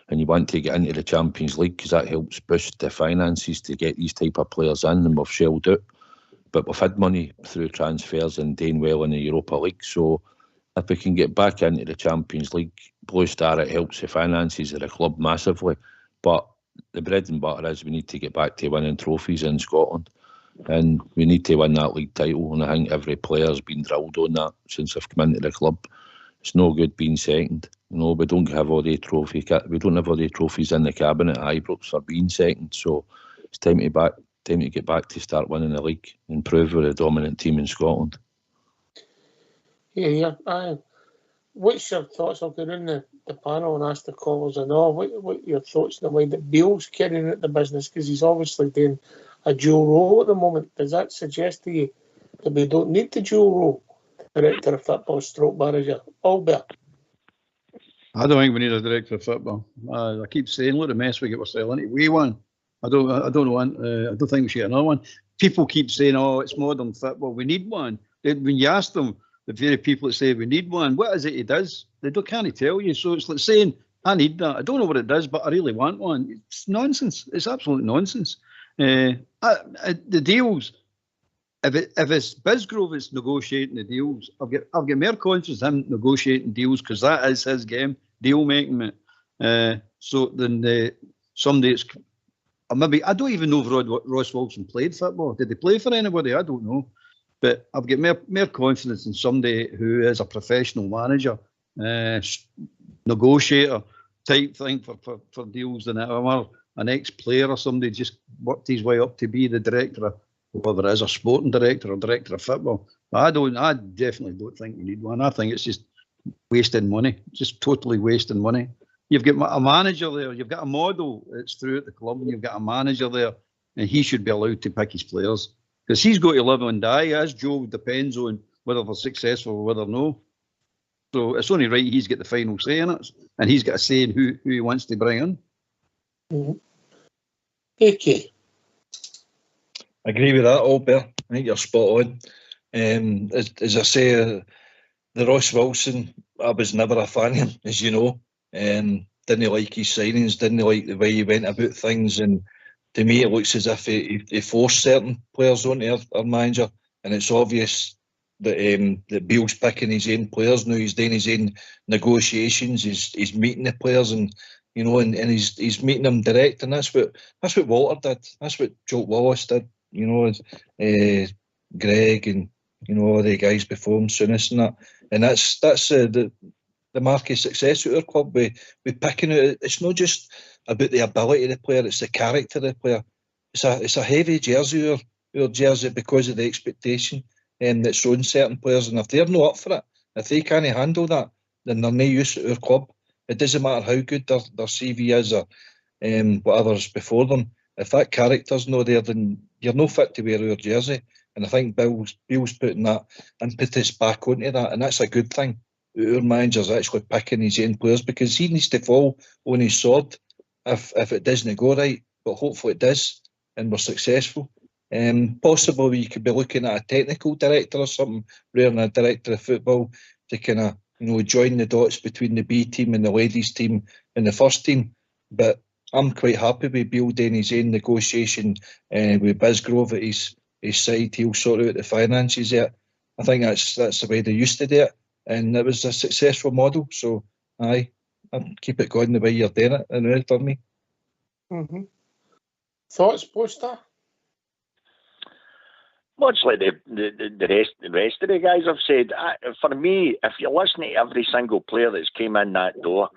and you want to get into the Champions League because that helps boost the finances to get these type of players in, and we've shelled out. But we've had money through transfers and doing well in the Europa League, so if we can get back into the Champions League, Blue Star, it helps the finances of the club massively. But the bread and butter is we need to get back to winning trophies in Scotland, and we need to win that league title, and I think every player's been drilled on that since they've come into the club. It's no good being second. You know, we don't have all the trophies in the cabinet at Ibrox for being second, so it's time to get back to start winning the league and prove we're the dominant team in Scotland. Yeah. What's your thoughts? I'll go in the panel and ask the callers and all. What your thoughts on the way that Beale's carrying out the business? Because he's obviously doing a dual role at the moment. Does that suggest to you that we don't need the dual role? Director of football, stroke manager, Albert? I don't think we need a director of football. I keep saying, look, the mess we get ourselves into. We won. I don't want. I don't think we should get another one. People keep saying, "Oh, it's modern football. We need one." When you ask them, the very people that say we need one, what is it he does? They can't tell you. So it's like saying, I need that. I don't know what it does, but I really want one. It's nonsense. It's absolute nonsense. The deals, if it's Bisgrove that's negotiating the deals, I've got more confidence in him negotiating deals because that is his game, deal making it. So then somebody that's, or maybe, I don't even know if Ross Wilson played football. Did he play for anybody? I don't know. But I've got more confidence in somebody who is a professional manager, negotiator type thing for deals than an ex-player or somebody just worked his way up to be the director of, whether it is a sporting director or director of football. But I definitely don't think we need one. I think it's just wasting money, just totally wasting money. You've got a manager there. You've got a model that's throughout the club, and you've got a manager there, and he should be allowed to pick his players because he's got to live and die. As Joe depends on whether they're successful or whether no. So it's only right he's got the final say in it, and he's got a say in who he wants to bring in. Mm-hmm. Okay. I agree with that, Albert. I think you're spot on. As I say, the Ross Wilson, I was never a fan of him, as you know. Didn't like his signings, didn't like the way he went about things, and to me it looks as if he forced certain players onto our manager, and it's obvious that Beale's picking his own players now. He's doing his own negotiations. He's meeting the players, and you know, and he's meeting them direct, and that's what Walter did. That's what Joe Wallace did. You know, Greg and you know all the guys before him, Souness and that, and that's the mark of success at our club. We picking out. It's not just about the ability of the player; it's the character of the player. It's a heavy jersey, our jersey, because of the expectation that's on certain players, and if they're not up for it, if they can't handle that, then they're no use at our club. It doesn't matter how good their CV is or whatever's before them. If that character's not there, then you're no fit to wear our jersey. And I think Beale's putting that impetus back onto that, and that's a good thing. Our manager's actually picking his own players because he needs to fall on his sword if it doesn't go right. But hopefully it does, and we're successful. Possibly you could be looking at a technical director or something rather than a director of football to kind of join the dots between the B team and the ladies team and the first team. But I'm quite happy with Beale doing his own negotiation with Bisgrove at his side. He'll sort out the finances there. I think that's the way they used to do it, and it was a successful model. So I'll keep it going the way you're doing it, and for me. Mm-hmm. Thoughts, Poster? Much like the rest of the guys have said, for me, if you listen to every single player that's came in that door,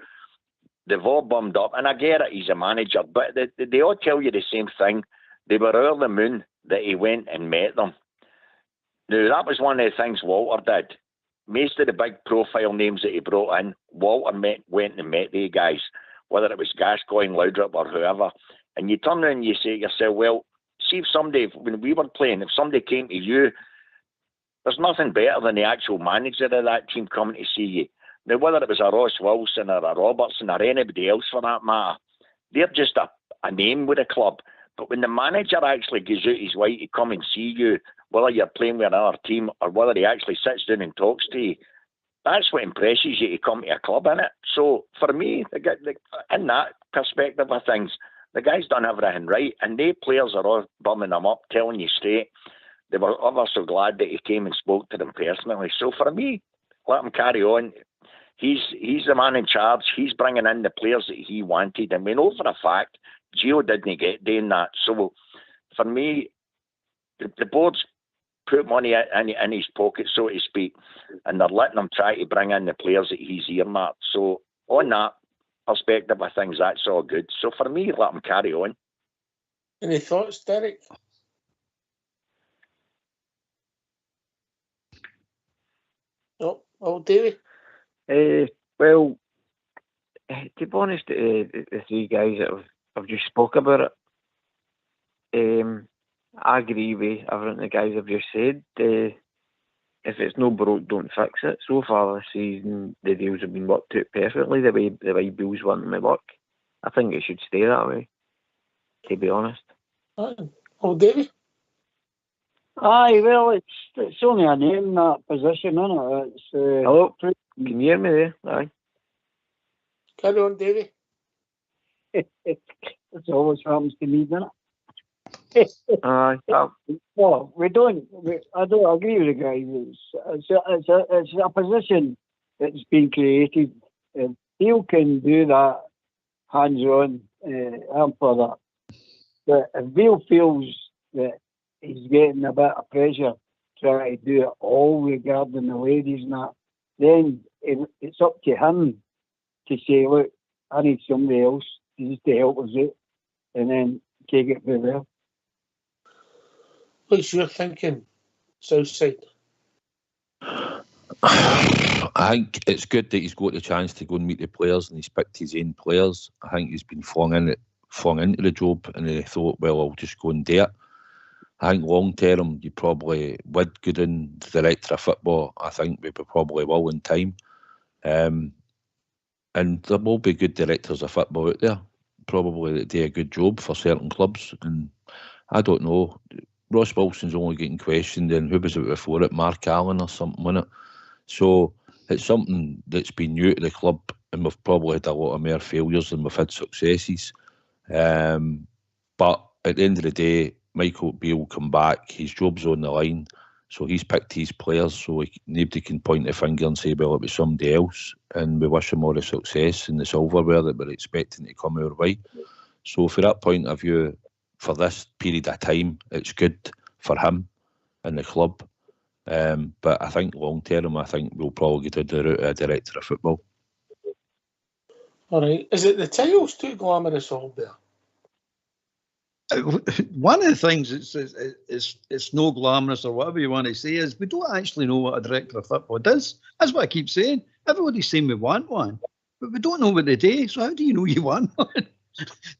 they've all bummed up. And I get it, he's a manager, but they all tell you the same thing. They were over the moon that he went and met them. Now, that was one of the things Walter did. Most of the big profile names that he brought in, Walter went and met the guys, whether it was Gascoigne, Laudrup or whoever. And you turn around and you say to yourself, well, see if somebody, when we were playing, if somebody came to you, there's nothing better than the actual manager of that team coming to see you. Now, whether it was a Ross Wilson or a Robertson or anybody else for that matter, they're just a name with a club. But when the manager actually gives out his way to come and see you, whether you're playing with another team or whether he actually sits down and talks to you, that's what impresses you to come to a club, innit? So for me, in that perspective of things, the guy's done everything right, and they players are all bumming him up, telling you straight. They were ever so glad that he came and spoke to them personally. So for me, let him carry on. He's the man in charge. He's bringing in the players that he wanted, and we know for a fact Gio didn't get doing that. So for me, the board's put money in his pocket, so to speak, and they're letting him try to bring in the players that he's earmarked. So on that perspective of things, that's all good. So for me, let him carry on. Any thoughts, Derek? Oh, Davey? Well, to be honest, the three guys that have just spoke about it, I agree with everything the guys have just said. If it's no broke, don't fix it. So far this season, the deals have been worked out perfectly the way Bill's wanting to work. I think it should stay that way, to be honest. Oh, Davey? Aye, well, it's only a name, that position, isn't it? It's, hello? Can you hear me there? Aye. Carry on, Davey. It always happens to me, doesn't it? Aye. Well, I don't agree with the guy. It's a position that's been created. If Beale can do that hands-on, I'm for that. But if Beale feels that he's getting a bit of pressure trying to do it all regarding the ladies and that, then it's up to him to say, look, I need somebody else just to help us out, and then take it from there. What's your thinking, Southside? I think it's good that he's got the chance to go and meet the players, and he's picked his own players. I think he's been flung into the job, and he thought, well, I'll just go and do it. I think long term, you probably would go down the director of football. I think we probably will in time. And there will be good directors of football out there, probably that do a good job for certain clubs. And I don't know, Ross Wilson's only getting questioned, and who was it before it? Mark Allen or something, wasn't it? So it's something that's been new to the club, and we've probably had a lot of more failures than we've had successes. But at the end of the day, Michael Beale will come back, his job's on the line, so he's picked his players, so nobody can point a finger and say, well, it was somebody else, and we wish him all the success and the silverware that we're expecting to come our way. So from that point of view, for this period of time, it's good for him and the club. But I think long term, I think we'll probably get the route of director of football. All right. Is it the title's too glamorous, Albert? One of the things it's no glamorous or whatever you want to say is we don't actually know what a director of football does. That's what I keep saying. Everybody's saying we want one, but we don't know what they do. So how do you know you want one?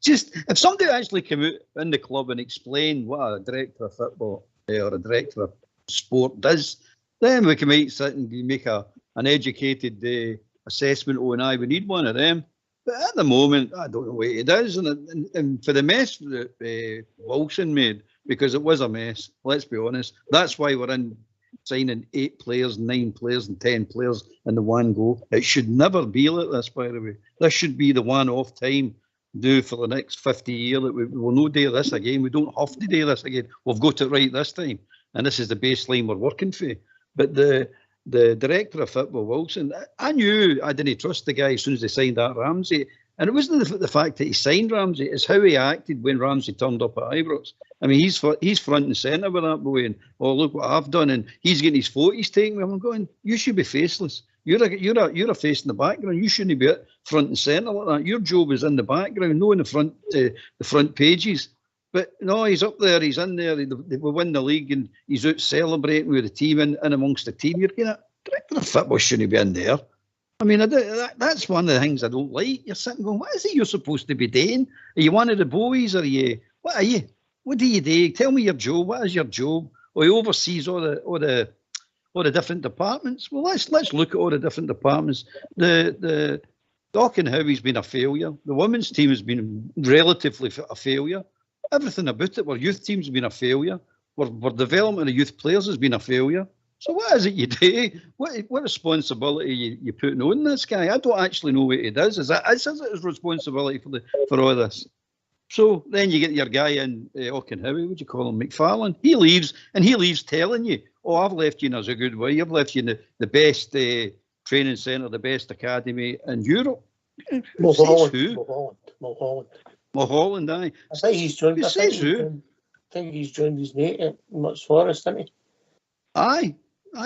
Just if somebody actually came out in the club and explained what a director of football or a director of sport does, then we can sit and make an educated assessment. Oh, and we need one of them. But at the moment, I don't know what it is. And for the mess that Wilson made, because it was a mess, let's be honest, that's why we're in signing 8 players, 9 players and 10 players in the one go. It should never be like this, by the way. This should be the one-off time do for the next 50 years that we will not do this again. We don't have to do this again. We've got it right this time. And this is the baseline we're working for. But the director of football, Wilson, I knew I didn't trust the guy as soon as they signed that Ramsey. And it wasn't the fact that he signed Ramsey, it's how he acted when Ramsey turned up at Ibrox. I mean, he's front and centre with that boy, and oh, look what I've done, and he's getting his photos taken with him. I'm going, you should be faceless. You're a face in the background. You shouldn't be at front and centre like that. Your job is in the background, not in the front pages. But no, he's up there, he's in there, they win the league and he's out celebrating with the team and amongst the team. You're going, director of football shouldn't be in there. I mean, that's one of the things I don't like. You're sitting going, what is it you're supposed to be doing? Are you one of the boys? What are you? What do you do? Tell me your job. What is your job? Or he oversees all the different departments. Well, let's look at all the different departments. The Doc and Howie's been a failure. The women's team has been relatively a failure. Everything about it, our youth team's been a failure. Our development of youth players has been a failure. So what is it you do? What responsibility you putting on this guy? I don't actually know what he does. Is it his responsibility for all this? So then you get your guy in Howie, what do you call him, McFarlane? He leaves telling you, oh, I've left you in as a good way. I've left you in the best training centre, the best academy in Europe. Mulholland, aye. I think he's joined. I think he's joined his mate at Much Forest, isn't he? Aye.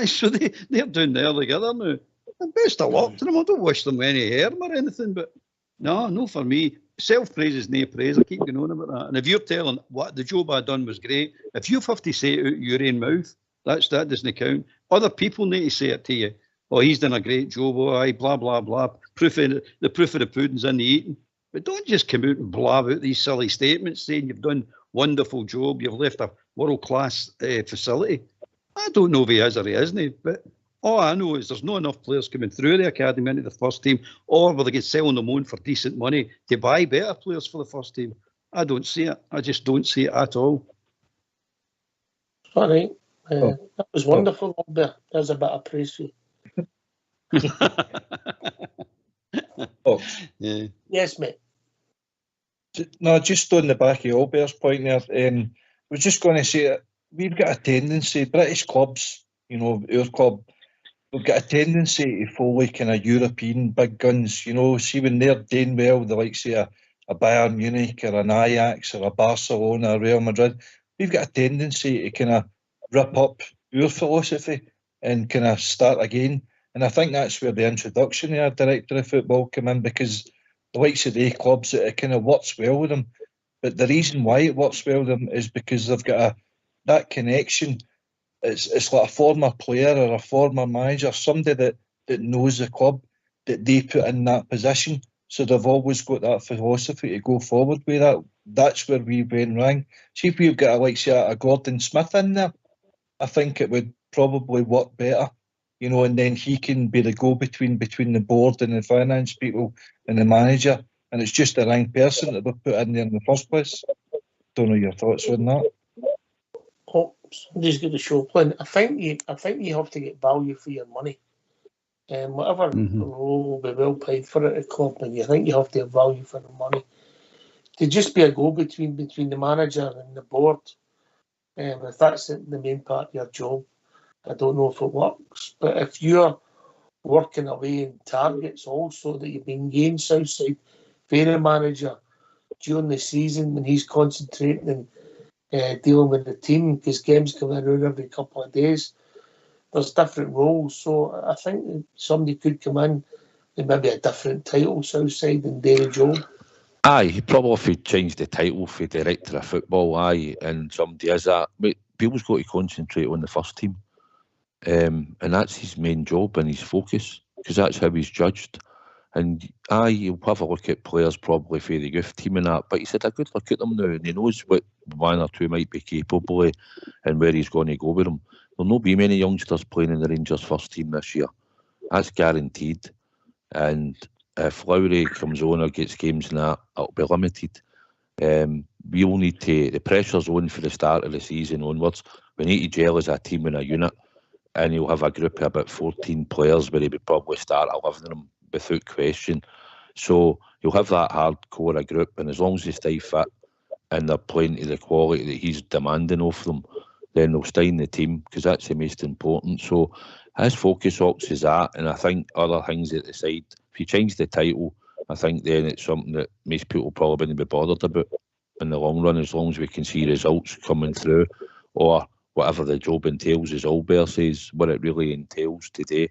So they're down there together now. And best of luck to them. I don't wish them any harm or anything, but no for me. Self-praise is no praise. I keep going on about that. And if you're telling what the job I done was great, if you have to say it out your own mouth, that doesn't count. Other people need to say it to you. Oh, he's done a great job. Oh, aye, blah blah blah. The proof of the pudding's in the eating. But don't just come out and blab out these silly statements saying you've done wonderful job, you've left a world-class facility. I don't know if he is or he isn't, but all I know is there's not enough players coming through the academy into the first team, or will they get selling them on for decent money to buy better players for the first team. I don't see it. I just don't see it at all. All right. That was wonderful, Albert. There's a bit of praise for you. Yeah. Yes, mate. No, just on the back of Albert's point there, I was just going to say that we've got a tendency, British clubs, our club, we've got a tendency to follow kind of European big guns, see when they're doing well, the likes of a Bayern Munich or an Ajax or a Barcelona or Real Madrid, we've got a tendency to kind of rip up your philosophy and kind of start again. And I think that's where the introduction of our director of football came in, because the likes of the clubs, it kind of works well with them. But the reason why it works well with them is because they've got that connection. It's like a former player or a former manager, somebody that that knows the club that they put in that position. So they've always got that philosophy to go forward with that. That's where we went wrong. See if we've got a Gordon Smith in there, I think it would probably work better, and then he can be the go-between between the board and the finance people and the manager, and it's just the wrong person that we put in there in the first place. Don't know your thoughts on that. Oh, somebody's got the show playing. I think you have to get value for your money. Whatever role will be well paid for at the club, and you think you have to have value for the money. To just be a go-between between the manager and the board, if that's the main part of your job, I don't know if it works. But if you're working away in targets also that you've been getting Southside for the manager during the season when he's concentrating and dealing with the team, because games come around every couple of days, there's different roles. So I think somebody could come in and maybe a different title Southside and do the job. Aye, he probably if he changed the title for director of football, and somebody is that. But Beale's got to concentrate on the first team. And that's his main job and his focus, because that's how he's judged. And he'll have a look at players probably for the youth team and that, but he's had a good look at them now, and he knows what one or two might be capable of and where he's going to go with them. There'll not be many youngsters playing in the Rangers first team this year. That's guaranteed. And if Lowry comes on or gets games and that, it'll be limited. We'll need to, the pressure's on for the start of the season onwards. We need to gel as a team and a unit, and he'll have a group of about 14 players where he would probably start 11 of them without question. So you'll have that hardcore a group, and as long as they stay fit and they're playing to the quality that he's demanding of them, then they'll stay in the team, because that's the most important. So his focus Ox is that, and I think other things at the side. If you change the title, I think then it's something that most people probably wouldn't be bothered about in the long run, as long as we can see results coming through, or whatever the job entails, as Albert says, what it really entails today.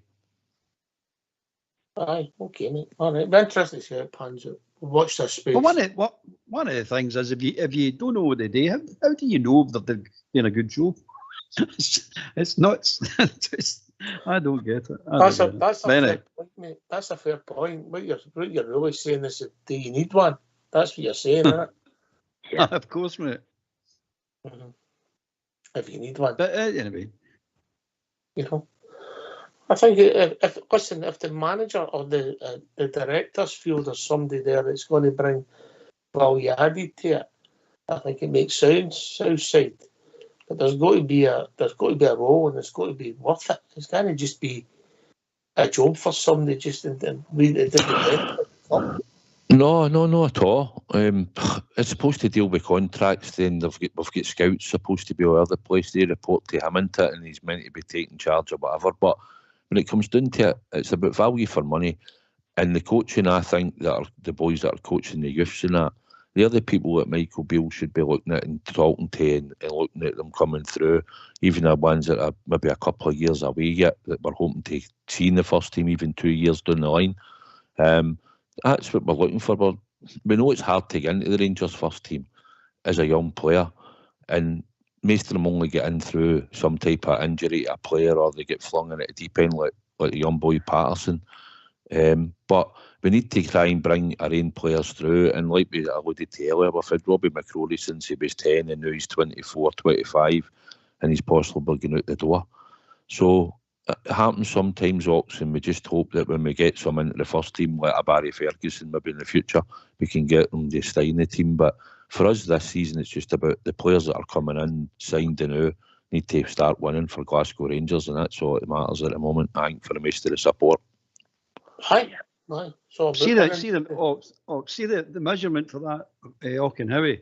Aye, okay, mate. All right, be interesting to see how it pans out. Watch this space. But one of the things is, if you don't know what they do, how do you know that they're doing a good job? It's nuts. I don't get it. That's a fair point, mate. That's a fair point. What you're really saying is, do you need one? That's what you're saying, isn't it? Yeah. Of course, mate. Mm-hmm. If you need one. But anyway, I think if the manager or the directors feel there's somebody there that's going to bring value added to it, I think it makes sense Southside. But there's got to be a role, and it's got to be worth it. It's going to just be a job for somebody just to read it. No, not at all. It's supposed to deal with contracts. Then we've got scouts supposed to be all over the place. They report to him into it, and he's meant to be taking charge or whatever. But when it comes down to it, it's about value for money. And the coaching, I think, that are the boys that are coaching the youths and that, they're the people that Michael Beale should be looking at and talking to, and looking at them coming through, even the ones that are maybe a couple of years away yet, that we're hoping to see in the first team even 2 years down the line. That's what we're looking for. We know it's hard to get into the Rangers first team as a young player, and most of them only get in through some type of injury to a player, or they get flung in at the deep end like the young boy Patterson. But we need to try and bring our own players through, and like we alluded to earlier, we've had Robbie McCrory since he was 10, and now he's 24, 25, and he's possibly going out the door. So it happens sometimes, Ox, and we just hope that when we get some into the first team, like a Barry Ferguson, maybe in the future, we can get them to stay in the team. But for us this season, it's just about the players that are coming in, signed and now, need to start winning for Glasgow Rangers, and that's all that matters at the moment, I think, for the most of the support. Aye. So see the measurement for that, Auchenhowie.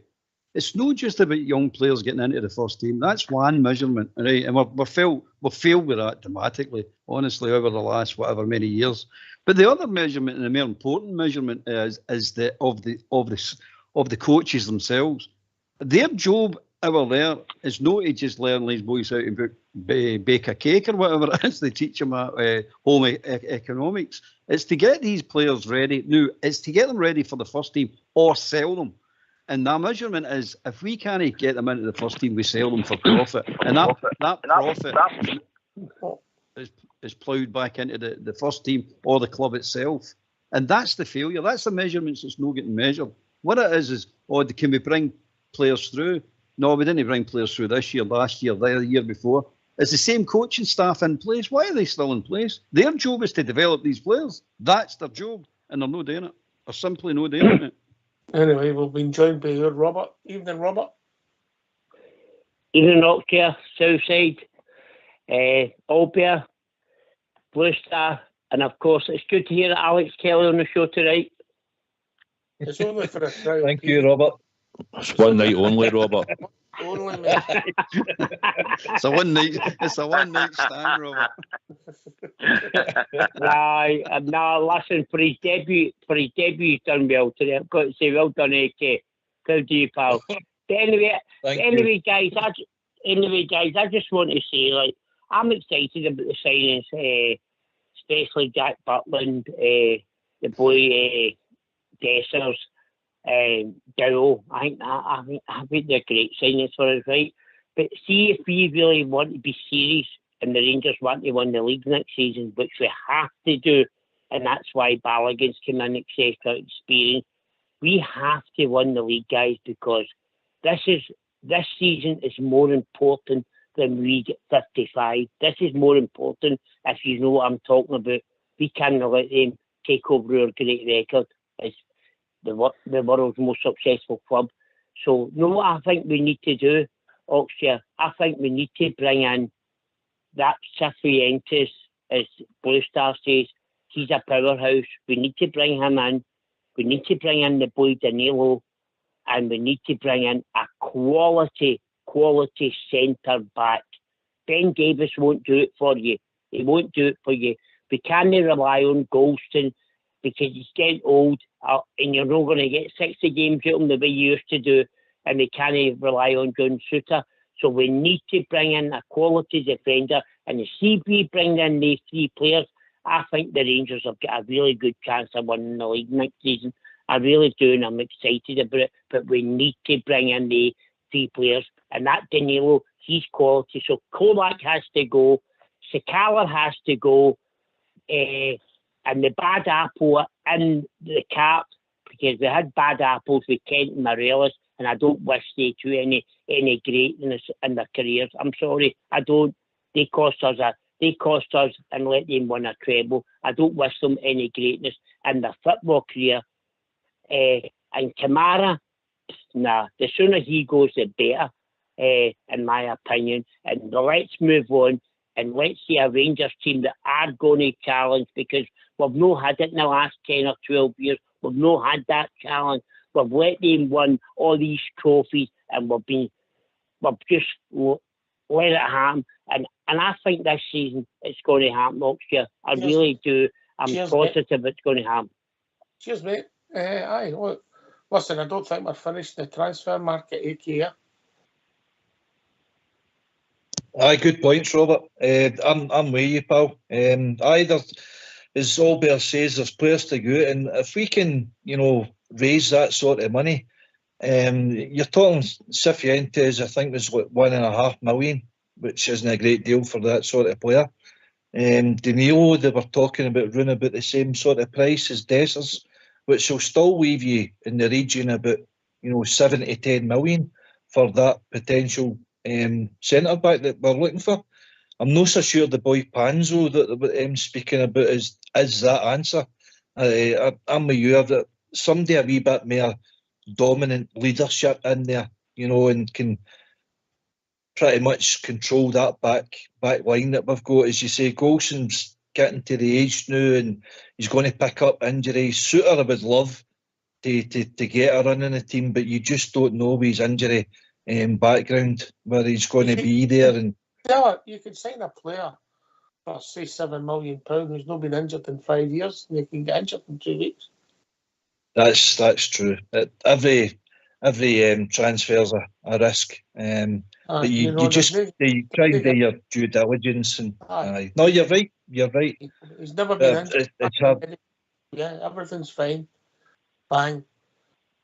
It's not just about young players getting into the first team. That's one measurement, right? And we've failed with that dramatically, honestly, over the last whatever many years. But the other measurement, and the more important measurement, is the of the coaches themselves. Their job over there is not to just learn these boys how to bake a cake or whatever it is they teach them at home economics. It's to get these players ready. No, it's to get them ready for the first team or sell them. And that measurement is, if we can't get them into the first team, we sell them for profit. And that profit is ploughed back into the first team or the club itself. And that's the failure. That's the measurements that's not getting measured. What it is, can we bring players through? No, we didn't bring players through this year, last year, the year before. It's the same coaching staff in place. Why are they still in place? Their job is to develop these players. That's their job. And they're not doing it. They're simply not doing it. Anyway, we've been joined by your Robert. Evening, Robert. Evening, Oxford, Southside, Albert, Blue Star, and of course, it's good to hear Alex Kelly on the show tonight. It's only for a trial. Thank you, Robert. It's one night only, Robert. Only, mate. It's a one night stand, Robert. Listen, for his debut, he's done well today. I've got to say, well done, AK. Proud of you, pal. But anyway, guys, I just want to say, like, I'm excited about the signings, especially Jack Butland, the boy Dessers, Dow. I think they're great signings for us, right? But see, if we really want to be serious and the Rangers want to win the league next season, which we have to do, and that's why Balogun's come in, etc., experience, we have to win the league, guys, because this season is more important than we get 55. This is more important, if you know what I'm talking about. We cannot let them take over our great record as the world's most successful club. So, you know what I think we need to do, Oxford? I think we need to bring in that Cifuentes, as Blue Star says. He's a powerhouse. We need to bring him in. We need to bring in the boy Danilo, and we need to bring in a quality centre back. Ben Davis won't do it for you. He won't do it for you. We can't rely on Goldson because he's getting old, and you're not going to get 60 games out of him the way you used to do, and we can't rely on John Suter. So we need to bring in a quality defender, and the CB bring in these three players. I think the Rangers have got a really good chance of winning the league next season. I really do, and I'm excited about it. But we need to bring in the three players, and that Danilo, he's quality. So Kovac has to go, Sakala has to go, and the bad apple in the cap, because we had bad apples with Kent and Morelos, and I don't wish they to any greatness in their careers. I'm sorry, I don't. They cost us and let them win a treble. I don't wish them any greatness in their football career. And Kamara, the sooner he goes, the better, in my opinion. And let's move on, and let's see a Rangers team that are going to challenge, because we've not had it in the last 10 or 12 years. We've not had that challenge. We've let them win all these trophies, and we've just let it happen. And I think this season it's going to happen next year. I really do. I'm positive it's going to happen. Cheers, mate. Aye, look, listen, I don't think we're finished the transfer market, AK. Aye, good points, Robert. I'm with you, pal. As Albert says, there's players to go, and if we can, raise that sort of money, you're talking Cifuentes, I think was like $1.5 million, which isn't a great deal for that sort of player. Danilo, they were talking about running about the same sort of price as Dessers, which will still leave you in the region about 7 to 10 million for that potential centre back that we're looking for. I'm not so sure the boy Panzo that I'm speaking about is that answer. I'm with you that somebody a wee bit more dominant leadership in there, and can pretty much control that back line that we've got. As you say, Golson's getting to the age now, and he's going to pick up injuries. Suter, I would love to get a run in the team, but you just don't know with his injury background where he's going to be there. And you could sign a player for say £7 million who's not been injured in 5 years, and they can get injured in 2 weeks. That's true. Every transfer's a risk. But you try and do your due diligence. And no, you're right. He's never been injured. It's hard. Yeah, everything's fine. Bang.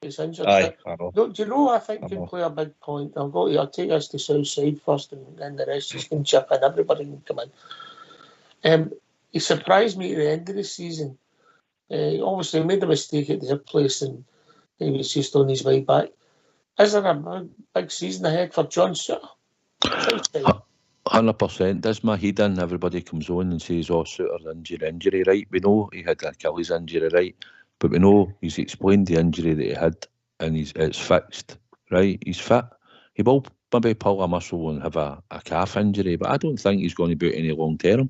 He's injured. Aye, I know. Do you know, I think you play a big point. I'll take us to South Side first, and then the rest just can chip in. Everybody can come in. He surprised me at the end of the season. He obviously made a mistake at their place and he was just on his way back. Is there a big season ahead for John Suter? 100%. Does my head in? Everybody comes on and says, "Oh, Suter's injury, right?" We know he had an Achilles injury, right? But we know he's explained the injury that he had, and it's fixed, right? He's fit. He will maybe pull a muscle and have a calf injury, but I don't think he's going to be out any long term.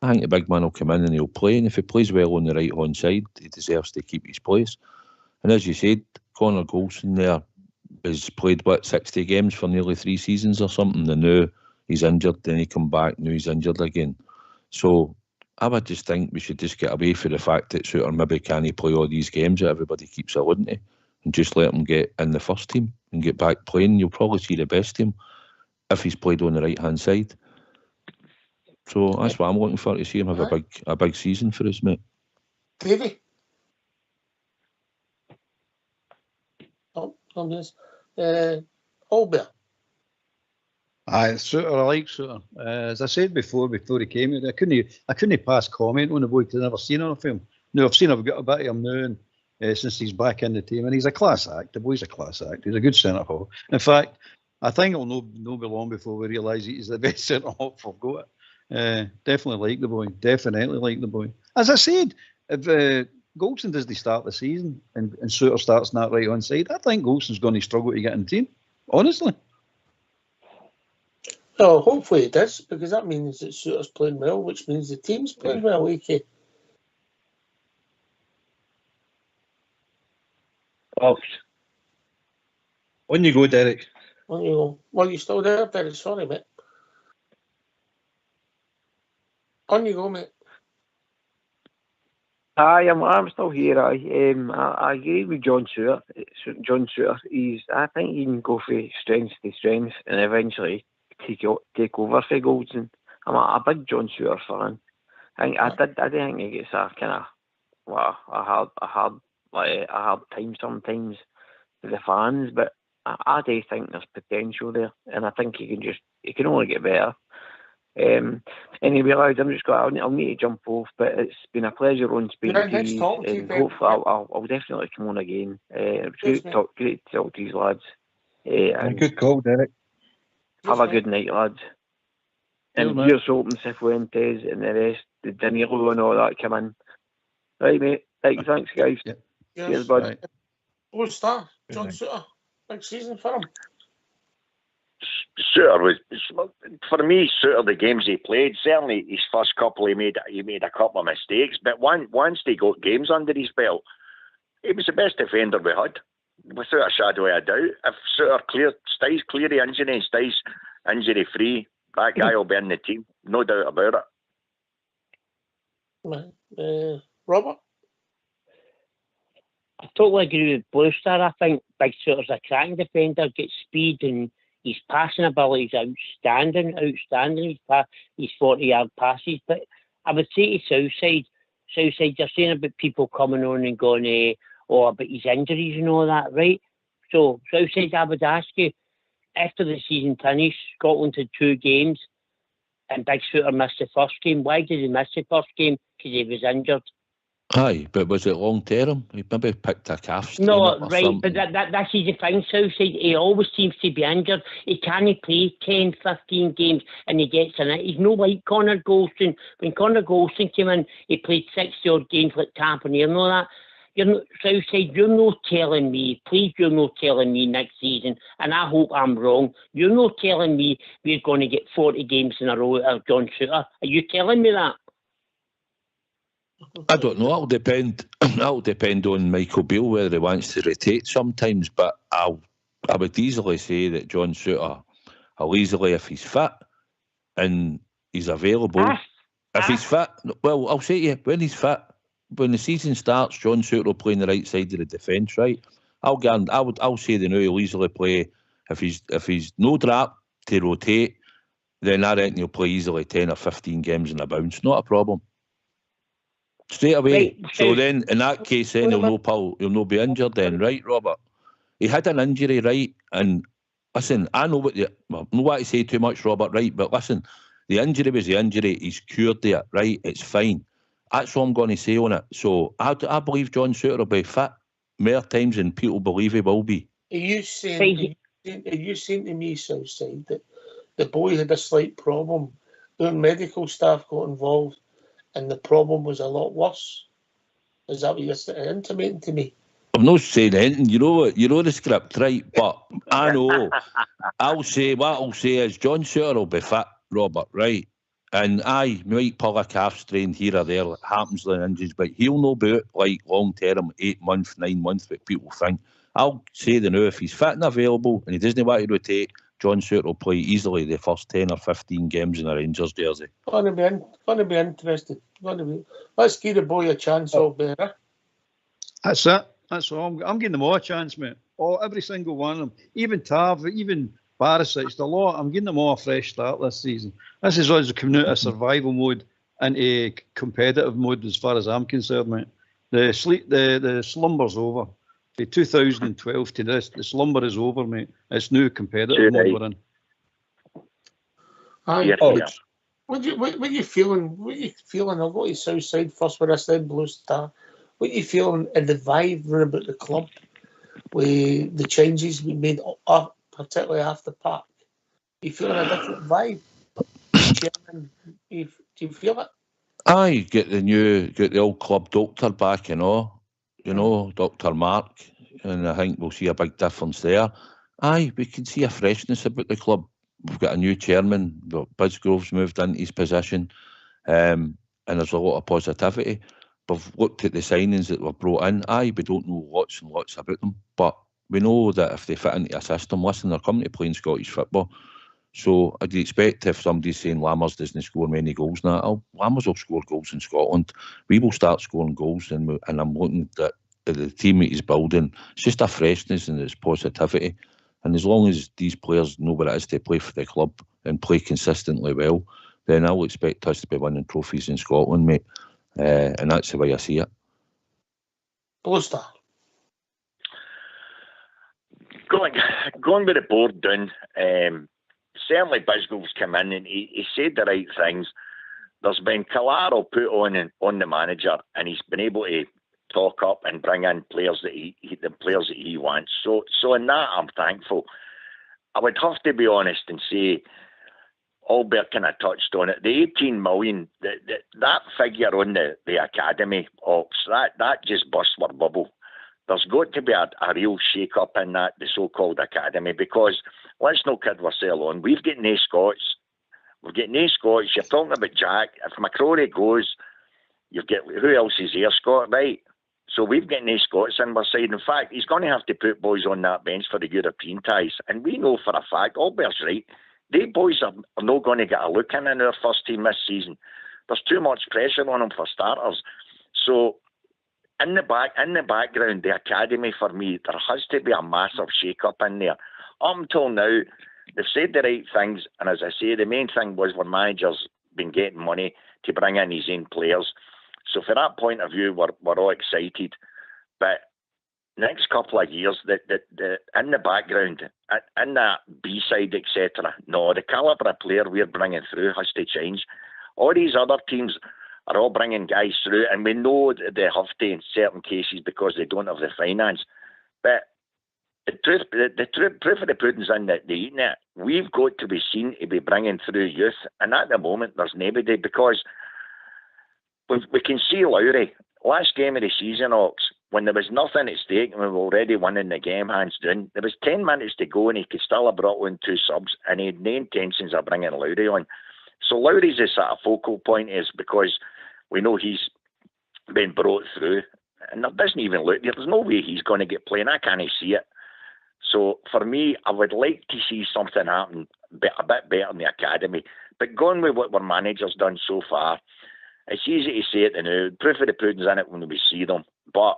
I think the big man will come in and he'll play, and if he plays well on the right hand side, he deserves to keep his place. And as you said, Connor Goldson there has played 60 games for nearly 3 seasons or something, and now he's injured, then he come back, now he's injured again. So I would just think we should just get away from the fact that Suter maybe can't play all these games that everybody keeps alluding to, and just let him get in the first team and get back playing. You'll probably see the best team if he's played on the right hand side. So that's what I'm looking for, to see him have a big season for us, mate. Davey? Oh, this. Holbert. Aye, Suter, I like Suter. As I said before he came here, I couldn't pass comment on the boy because I've never seen him film. No, I've got a bit of him now, and since he's back in the team, and he's a class act. The boy's a class act. He's a good centre half. In fact, I think it'll no be long before we realise he's the best centre half we've got. Definitely like the boy. Definitely like the boy. As I said, if Goldson does the start the season and Suter starts on that right hand side, I think Goldson's going to struggle to get in the team. Honestly. No, hopefully it does, because that means that Suter's playing well, which means the team's playing well, AK. On you go, Derek. On you go. Well, you still there, Derek? Sorry, mate. On you go, mate. Aye, I'm still here. I agree with John Suter. John Suter, I think he can go from strength to strength and eventually take over for Goldson. I'm a big John Suter fan. I do think he gets a kind of a hard time sometimes with the fans, but I do think there's potential there, and I think he can only get better. Anyway, lads, I'll need to jump off, but it's been a pleasure on speaking to you, and hopefully I'll definitely come on again. It was great to talk to you, lads. Good call, Derek. Have a good night, lads. And here's hoping Cifuentes and the rest, the Danilo and all that come in. Right, mate. Right, thanks, guys. Yes. Cheers, bud. Right. Good start, John Suter. Big season for him. Suter was, for me, Suter, the games he played, certainly his first couple he made a couple of mistakes, but once he got games under his belt, he was the best defender we had, without a shadow of a doubt. If Suter stays clear of injury and stays injury free, that guy will be in the team, no doubt about it. Robert? I totally agree with Blue Star. I think Big Suter's a cracking defender, gets speed, and his passing ability is outstanding. His 40-yard passes. But I would say to Southside, you're saying about people coming on and going, about his injuries and all that, right? So, Southside, I would ask you, after the season finished, Scotland had 2 games, and Big Suter missed the first game. Why did he miss the first game? Because he was injured. Aye, but was it long term? He maybe picked a calf strain. No, right, but that's the thing, Southside. He always seems to be injured. He can't play 10, 15 games and he gets in it. He's no like Connor Goldson. When Connor Goldson came in, he played 60-odd games like Tampere and all that. Southside, you're not telling me, please, you're not telling me next season, and I hope I'm wrong, you're not telling me we're going to get 40 games in a row out of John Suter. Are you telling me that? I don't know. It'll depend. It'll depend on Michael Beale whether he wants to rotate sometimes. But I would easily say that John Suter will easily, if he's fit and he's available, if he's fit. Well, I'll say to you, when he's fit, when the season starts, John Suter will play on the right side of the defence. Right? I'll say that now he'll easily play if he's no drop to rotate. Then I reckon he'll play easily 10 or 15 games in a bounce. Not a problem. Straight away. Right. So then, in that case, then he'll no be injured then, right, Robert? He had an injury, right? And listen, I know what I don't want to say too much, Robert, right? But listen, The injury was the injury. He's cured it, right? It's fine. That's all I'm going to say on it. So I believe John Souttar will be fit more times than people believe he will be. Are you saying to me, Southside, that the boy had a slight problem? Their medical staff got involved, and the problem was a lot worse. Is that what you're intimating to me? I'm not saying anything. You know what? You know the script, right? But I know. What I'll say is John Souttar will be fit, Robert, right? And he might pull a calf strain here or there. It happens in injuries, but he'll know about like long term, 8 months, 9 months, what people think. I'll say the now if he's fit and available and he doesn't want to rotate, John Souttar will play easily the first 10 or 15 games in a Rangers jersey. Going to be interested. Let's give the boy a chance, all better. That's it. That's all. I'm giving them all a chance, mate. Every single one of them. Even Tav, even Barisic, the lot. I'm giving them all a fresh start this season. This is always coming out of survival mode into competitive mode, as far as I'm concerned, mate. The slumber's over. From 2012 to this, the slumber is over, mate. It's new competitive mode we're in. What you feeling? I'll go to Southside first with this, then Blue Star. What you feeling in the vibe about the club with the changes we made up, particularly after Park? You feeling a different vibe? Do you feel it? Aye, get the old club doctor back and all, Dr. Mark, and I think we'll see a big difference there. Aye, we can see a freshness about the club. We've got a new chairman, Bisgrove's moved into his position, and there's a lot of positivity. We've looked at the signings that were brought in. Aye, we don't know lots and lots about them, but we know that if they fit into a system, listen, they're coming to playing Scottish football. So I'd expect if somebody's saying Lammers doesn't score many goals now, Lammers will score goals in Scotland. We will start scoring goals, and I'm looking at the team that he's building. It's just a freshness and it's positivity. And as long as these players know what it is to play for the club and play consistently well, then I'll expect us to be winning trophies in Scotland, mate. And that's the way I see it. Blue Star. Going with the board down, certainly Bisgrove's come in and he said the right things. There's been collateral put on the manager, and he's been able to talk up and bring in players that he wants. So in that, I'm thankful. I would have to be honest and say, Albert kind of touched on it. The 18 million, that figure on the academy, that just burst my bubble. There's got to be a real shake-up in that, the so-called academy, because let's not kid ourselves on. We've got no Scots. You're talking about Jack. If McCrory goes, you've got, who else is here? Scott, right? So we've got no Scots in our side. In fact, he's going to have to put boys on that bench for the European ties. And we know for a fact, Albert's right, they boys are not going to get a look in our first team this season. There's too much pressure on them for starters. So in the background, the academy for me, there has to be a massive shake-up in there. Up until now, they've said the right things, and as I say, the main thing was our manager's been getting money to bring in his own players. So from that point of view, we're all excited. But next couple of years, the in the background, in that B-side, etc., no, the calibre of player we're bringing through has to change. All these other teams are all bringing guys through, and we know that they have to in certain cases because they don't have the finance. But the proof of the pudding's in the eating it. We've got to be seen to be bringing through youth, and at the moment there's nobody, because we can see Lowry last game of the season, Ox, when there was nothing at stake and we were already winning the game hands down. There was 10 minutes to go and he could still have brought on 2 subs, and he had no intentions of bringing Lowry on. So Lowry's a sort of focal point, is because we know he's been brought through, and there doesn't even look, there's no way he's going to get playing. I can't see it. So for me, I would like to see something happen a bit better in the academy. But going with what our manager's done so far, it's easy to say it now. Proof of the pudding's in it when we see them. But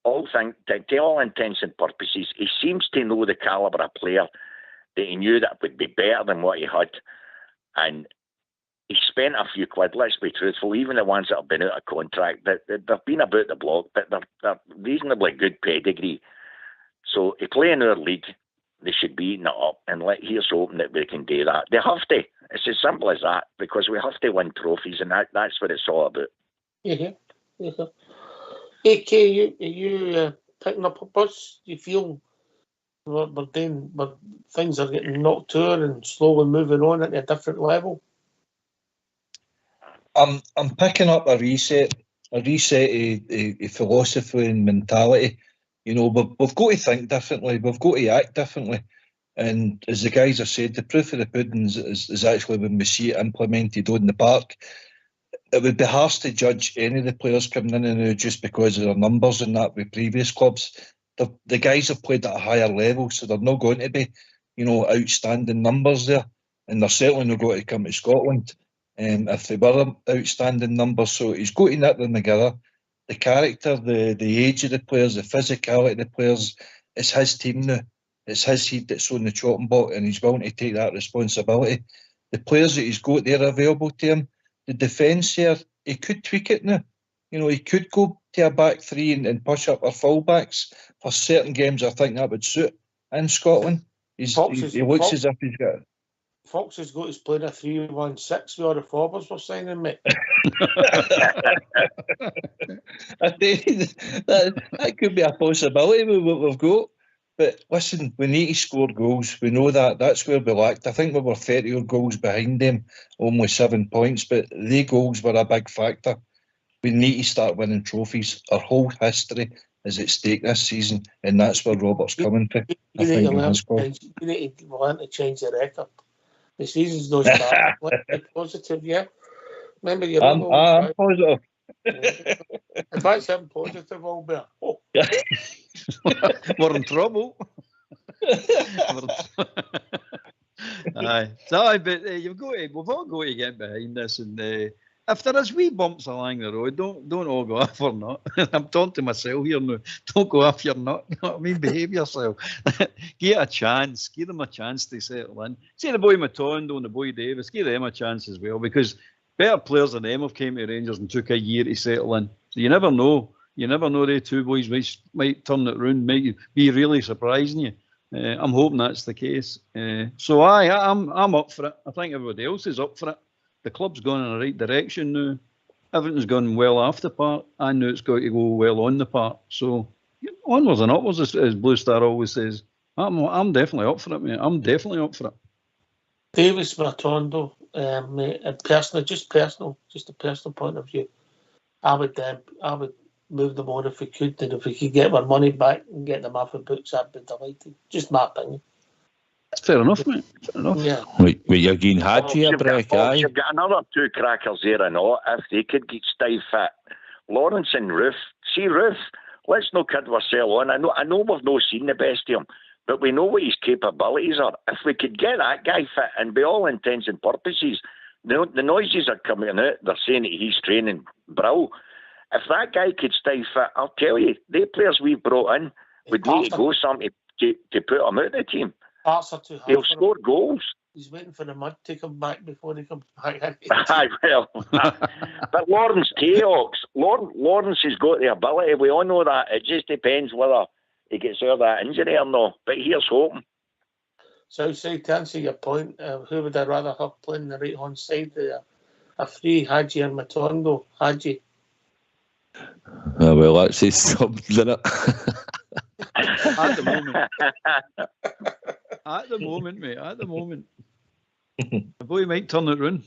to all intents and purposes, he seems to know the calibre of player that he knew that would be better than what he had. And he spent a few quid, let's be truthful, even the ones that have been out of contract. They've been about the block, but they're reasonably good pedigree. So he play in our league. they should be eating it up. And here's hoping that we can do that. They have to. It's as simple as that, because we have to win trophies, and that's what it's all about. Yeah. AK, you picking up a bus? Do you feel but things are getting knocked over and slowly moving on at a different level? I'm picking up a reset of philosophy and mentality. You know, we've got to think differently. We've got to act differently. And as the guys have said, the proof of the pudding is actually when we see it implemented on the park. It would be harsh to judge any of the players coming in now just because of their numbers and that with previous clubs. The guys have played at a higher level, so they're not going to be, you know, outstanding numbers there. And they're certainly not going to come to Scotland if they were outstanding numbers. So he's got to knit them together. The character, the age of the players, the physicality of the players, it's his team now. It's his head that's on the chopping block, and he's willing to take that responsibility. The players that he's got there available to him, the defence here, he could tweak it now. You know, he could go to a back three and push up our full-backs. For certain games, I think that would suit in Scotland. He looks as if he's got... Fox has got his playing a 3-1-6 with all the forwards we're signing, mate. that could be a possibility with what we've got. But listen, we need to score goals. We know that. That's where we lacked. I think we were 30 goals behind them, only 7 points, but the goals were a big factor. We need to start winning trophies. Our whole history is at stake this season, and that's where Robert's coming to. You need to learn to change the record. The season's no start. Positive, yeah. Remember, you're I'm positive. If that's something positive, Albert. Oh. We're in trouble. Aye. So, but we've all got to get behind this, and if there is wee bumps along the road, don't all go off or not. I'm talking to myself here now. Don't go off you're not. You know what I mean? Behave yourself. Give them a chance to settle in. See the boy Matondo and the boy Davis, give them a chance as well, because better players than them have came to Rangers and took a year to settle in. So you never know. You never know, they two boys might turn it round, make be really surprising you. I'm hoping that's the case. So I'm up for it. I think everybody else is up for it. The club's gone in the right direction now. Everything's gone well off the park. I know it's got to go well on the park. So onwards and upwards, as Blue Star always says. I'm definitely up for it, mate. I'm definitely up for it. Davis Matondo, mate, just a personal point of view, I would move them on if we could, and if we could get our money back and get them off the books, I'd be delighted. Just my opinion. That's fair enough, mate. Fair enough. Yeah. Wait, you're getting Hadji a break, aye? You've got another two crackers there and all, if they could get stay fit. Lawrence and Ruth. See, Ruth, let's not kid ourselves on. I know we've not seen the best of him, but we know what his capabilities are. If we could get that guy fit, and by all intents and purposes, the noises are coming out, they're saying that he's training brill. If that guy could stay fit, I'll tell you, the players we've brought in would need to go something to put him out of the team. He'll score goals. He's waiting for the mud to come back before he comes back. Aye, well, but Lawrence Tayox, Lawrence has got the ability. We all know that. It just depends whether he gets out of that injury or not. But here's hoping. So, to answer your point, who would I rather have playing the right hand side there? A free Hadji and Matondo. Hadji. Well, that's his something, isn't it? At the moment, mate. At the moment. The boy might turn it round.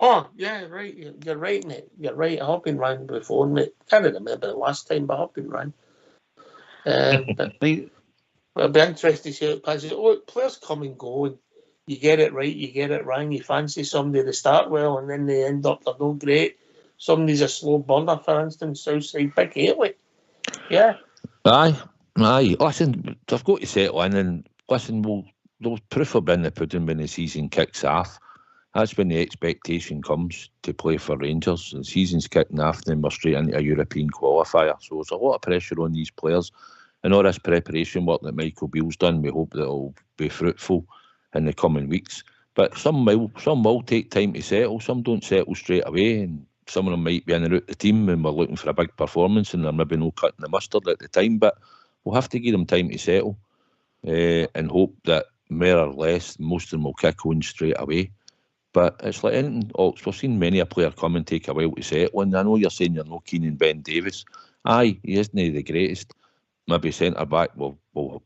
Oh, yeah, right. You're right, mate. You're right. I have been round before, mate. Can't remember the last time, but I have been round. But it'll be interesting to see how it passes. Look, players come and go, and you get it right, you get it wrong. You fancy somebody, they start well, and then they end up, they're not great. Somebody's a slow burner, for instance, Southside, Big Haley. Yeah. Aye. Listen, I've got to settle in, and listen, there'll proof will be in the pudding when the season kicks off. That's when the expectation comes to play for Rangers. The season's kicking off, then we're straight into a European qualifier. So there's a lot of pressure on these players. And all this preparation work that Michael Beale's done, we hope that it'll be fruitful in the coming weeks. But some will take time to settle. Some don't settle straight away, and some of them might be in and out the team and we're looking for a big performance and they're maybe no cutting the mustard at the time, but we'll have to give them time to settle. and hope that more or less most of them will kick on straight away. But it's like anything, Ox, we've seen many a player come and take a while to settle. And I know you're saying you're no keen on Ben Davies. Aye, he isn't the greatest. Maybe centre-back we'll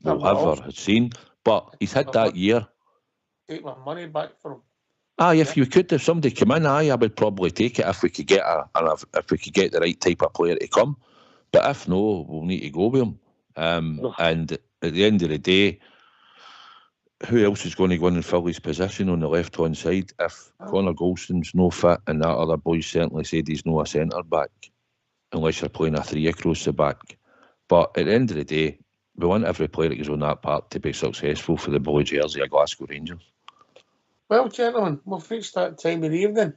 have or have seen. But he's had that year. Take my money back from him. Aye, if you could, if somebody come in, I would probably take it if we could get if we could get the right type of player to come. But if no, we'll need to go with him. And at the end of the day, who else is going to go in and fill his position on the left-hand side? If Connor Golston's no fit, and that other boy certainly said he's no a centre-back, unless you're playing a three across the back. But at the end of the day, we want every player that goes on that part to be successful for the blue jersey of Glasgow Rangers. Well, gentlemen, we've reached that time of the evening.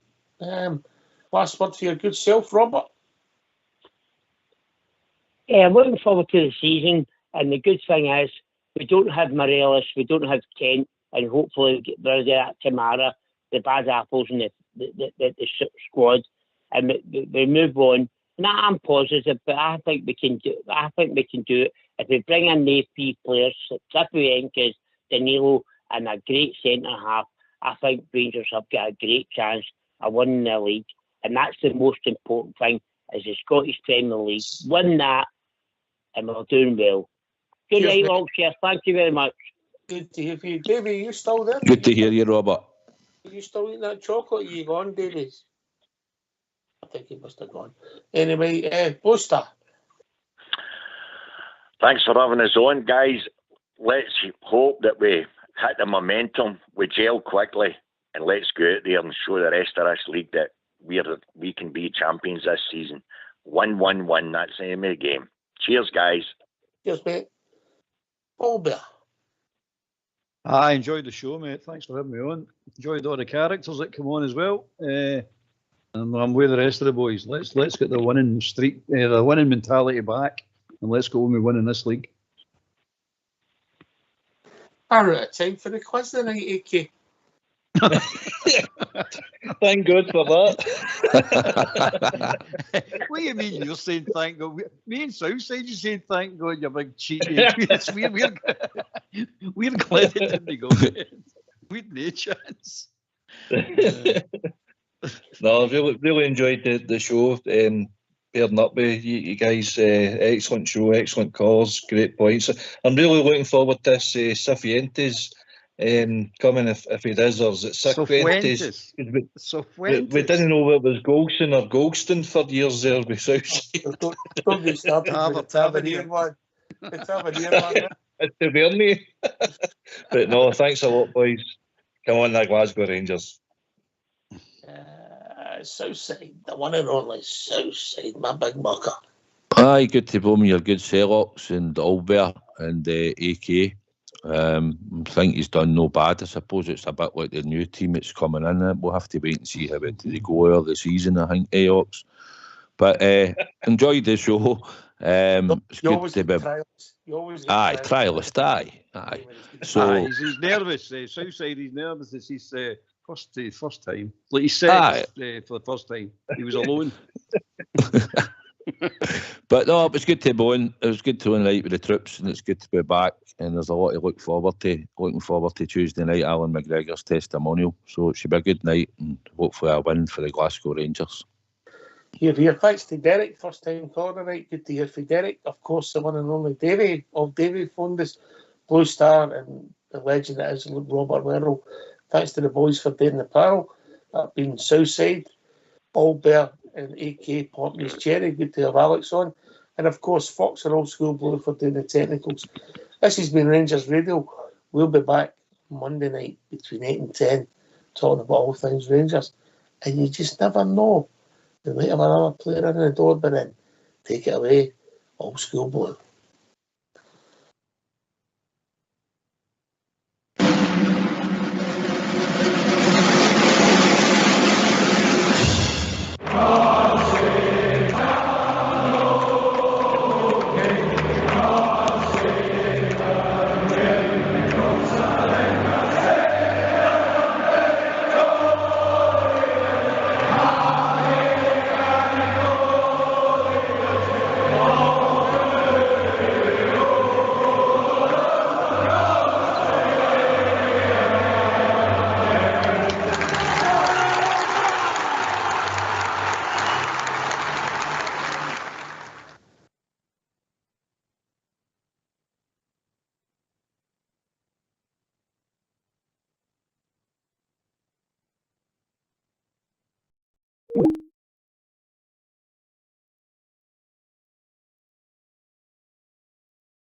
Last word to your good self, Robert. I'm looking forward to the season, and the good thing is we don't have Morelos, we don't have Kent, and hopefully we get rid of that Tamara, the bad apples in the squad, and we move on. And I'm positive, but I think we can do. I think we can do it if we bring in the AP players, Tripienkas, Danilo, and a great centre half. I think Rangers have got a great chance of winning the league, and that's the most important thing: is the Scottish Premier League. Win that, and we're doing well. Good night, Oxford. Thank you very much. Good to hear from you, Davey. Are you still there? Good to hear you, Robert. Are you still eating that chocolate? Are you gone, Davies? I think he must have gone. Anyway, Buster. Thanks for having us on, guys. Let's hope that we hit the momentum, we gel quickly, and let's go out there and show the rest of this league that we can be champions this season. 1-1-1, that's the aim of the game. Cheers, guys. Cheers, mate. Albert. I enjoyed the show, mate. Thanks for having me on. Enjoyed all the characters that come on as well. And I'm with the rest of the boys. Let's get the winning streak, the winning mentality back, and let's go when we win in this league. I'm out of time for the quiz tonight, AK. Thank God for that. What do you mean you're saying thank God? Me and Southside, you saying thank God, you big cheat. We're glad it didn't go. We'd no chance. No, I've really enjoyed the show. Pairing up with you guys, excellent show, excellent calls, great points. I'm really looking forward to this Cifuentes coming if he does, or is it Cifuentes? We didn't know whether it was Golston or Golston for years there with Southside. Don't get started with the Tavernier one. The Tavernier one. It's Tavernier. But no, thanks a lot, boys. Come on, the Glasgow Rangers. Southside, the one and only Southside, my big mucker. Aye, good to boom your good Selocks and Albert and AK. I think he's done no bad. I suppose it's a bit like the new team that's coming in. We'll have to wait and see how they go over the season, I think, Ox. But enjoyed the show. It's good to be. Aye, trialist, aye. So he's nervous. Southside, he's nervous. It's his first time. Like he said, for the first time, he was alone. But no, it was good to be on. It was good to unite with the troops, and it's good to be back. And there's a lot to look forward to. Looking forward to Tuesday night, Alan McGregor's testimonial. So it should be a good night, and hopefully a win for the Glasgow Rangers. Here. Thanks to Derek, first time caller tonight. Good to hear from Derek. Of course, the one and only Davey. Davey phoned us, Blue Star, and the legend that is Robert Merrill. Thanks to the boys for doing the panel. That being Southside, Albert, and AK Portneys Cherry. Good to have Alex on. And of course, Fox and Old School Blue for doing the technicals. This has been Rangers Radio. We'll be back Monday night between 8 and 10 talking about all things Rangers. And you just never know. They might have another player in the door, but then take it away. Old School Blue.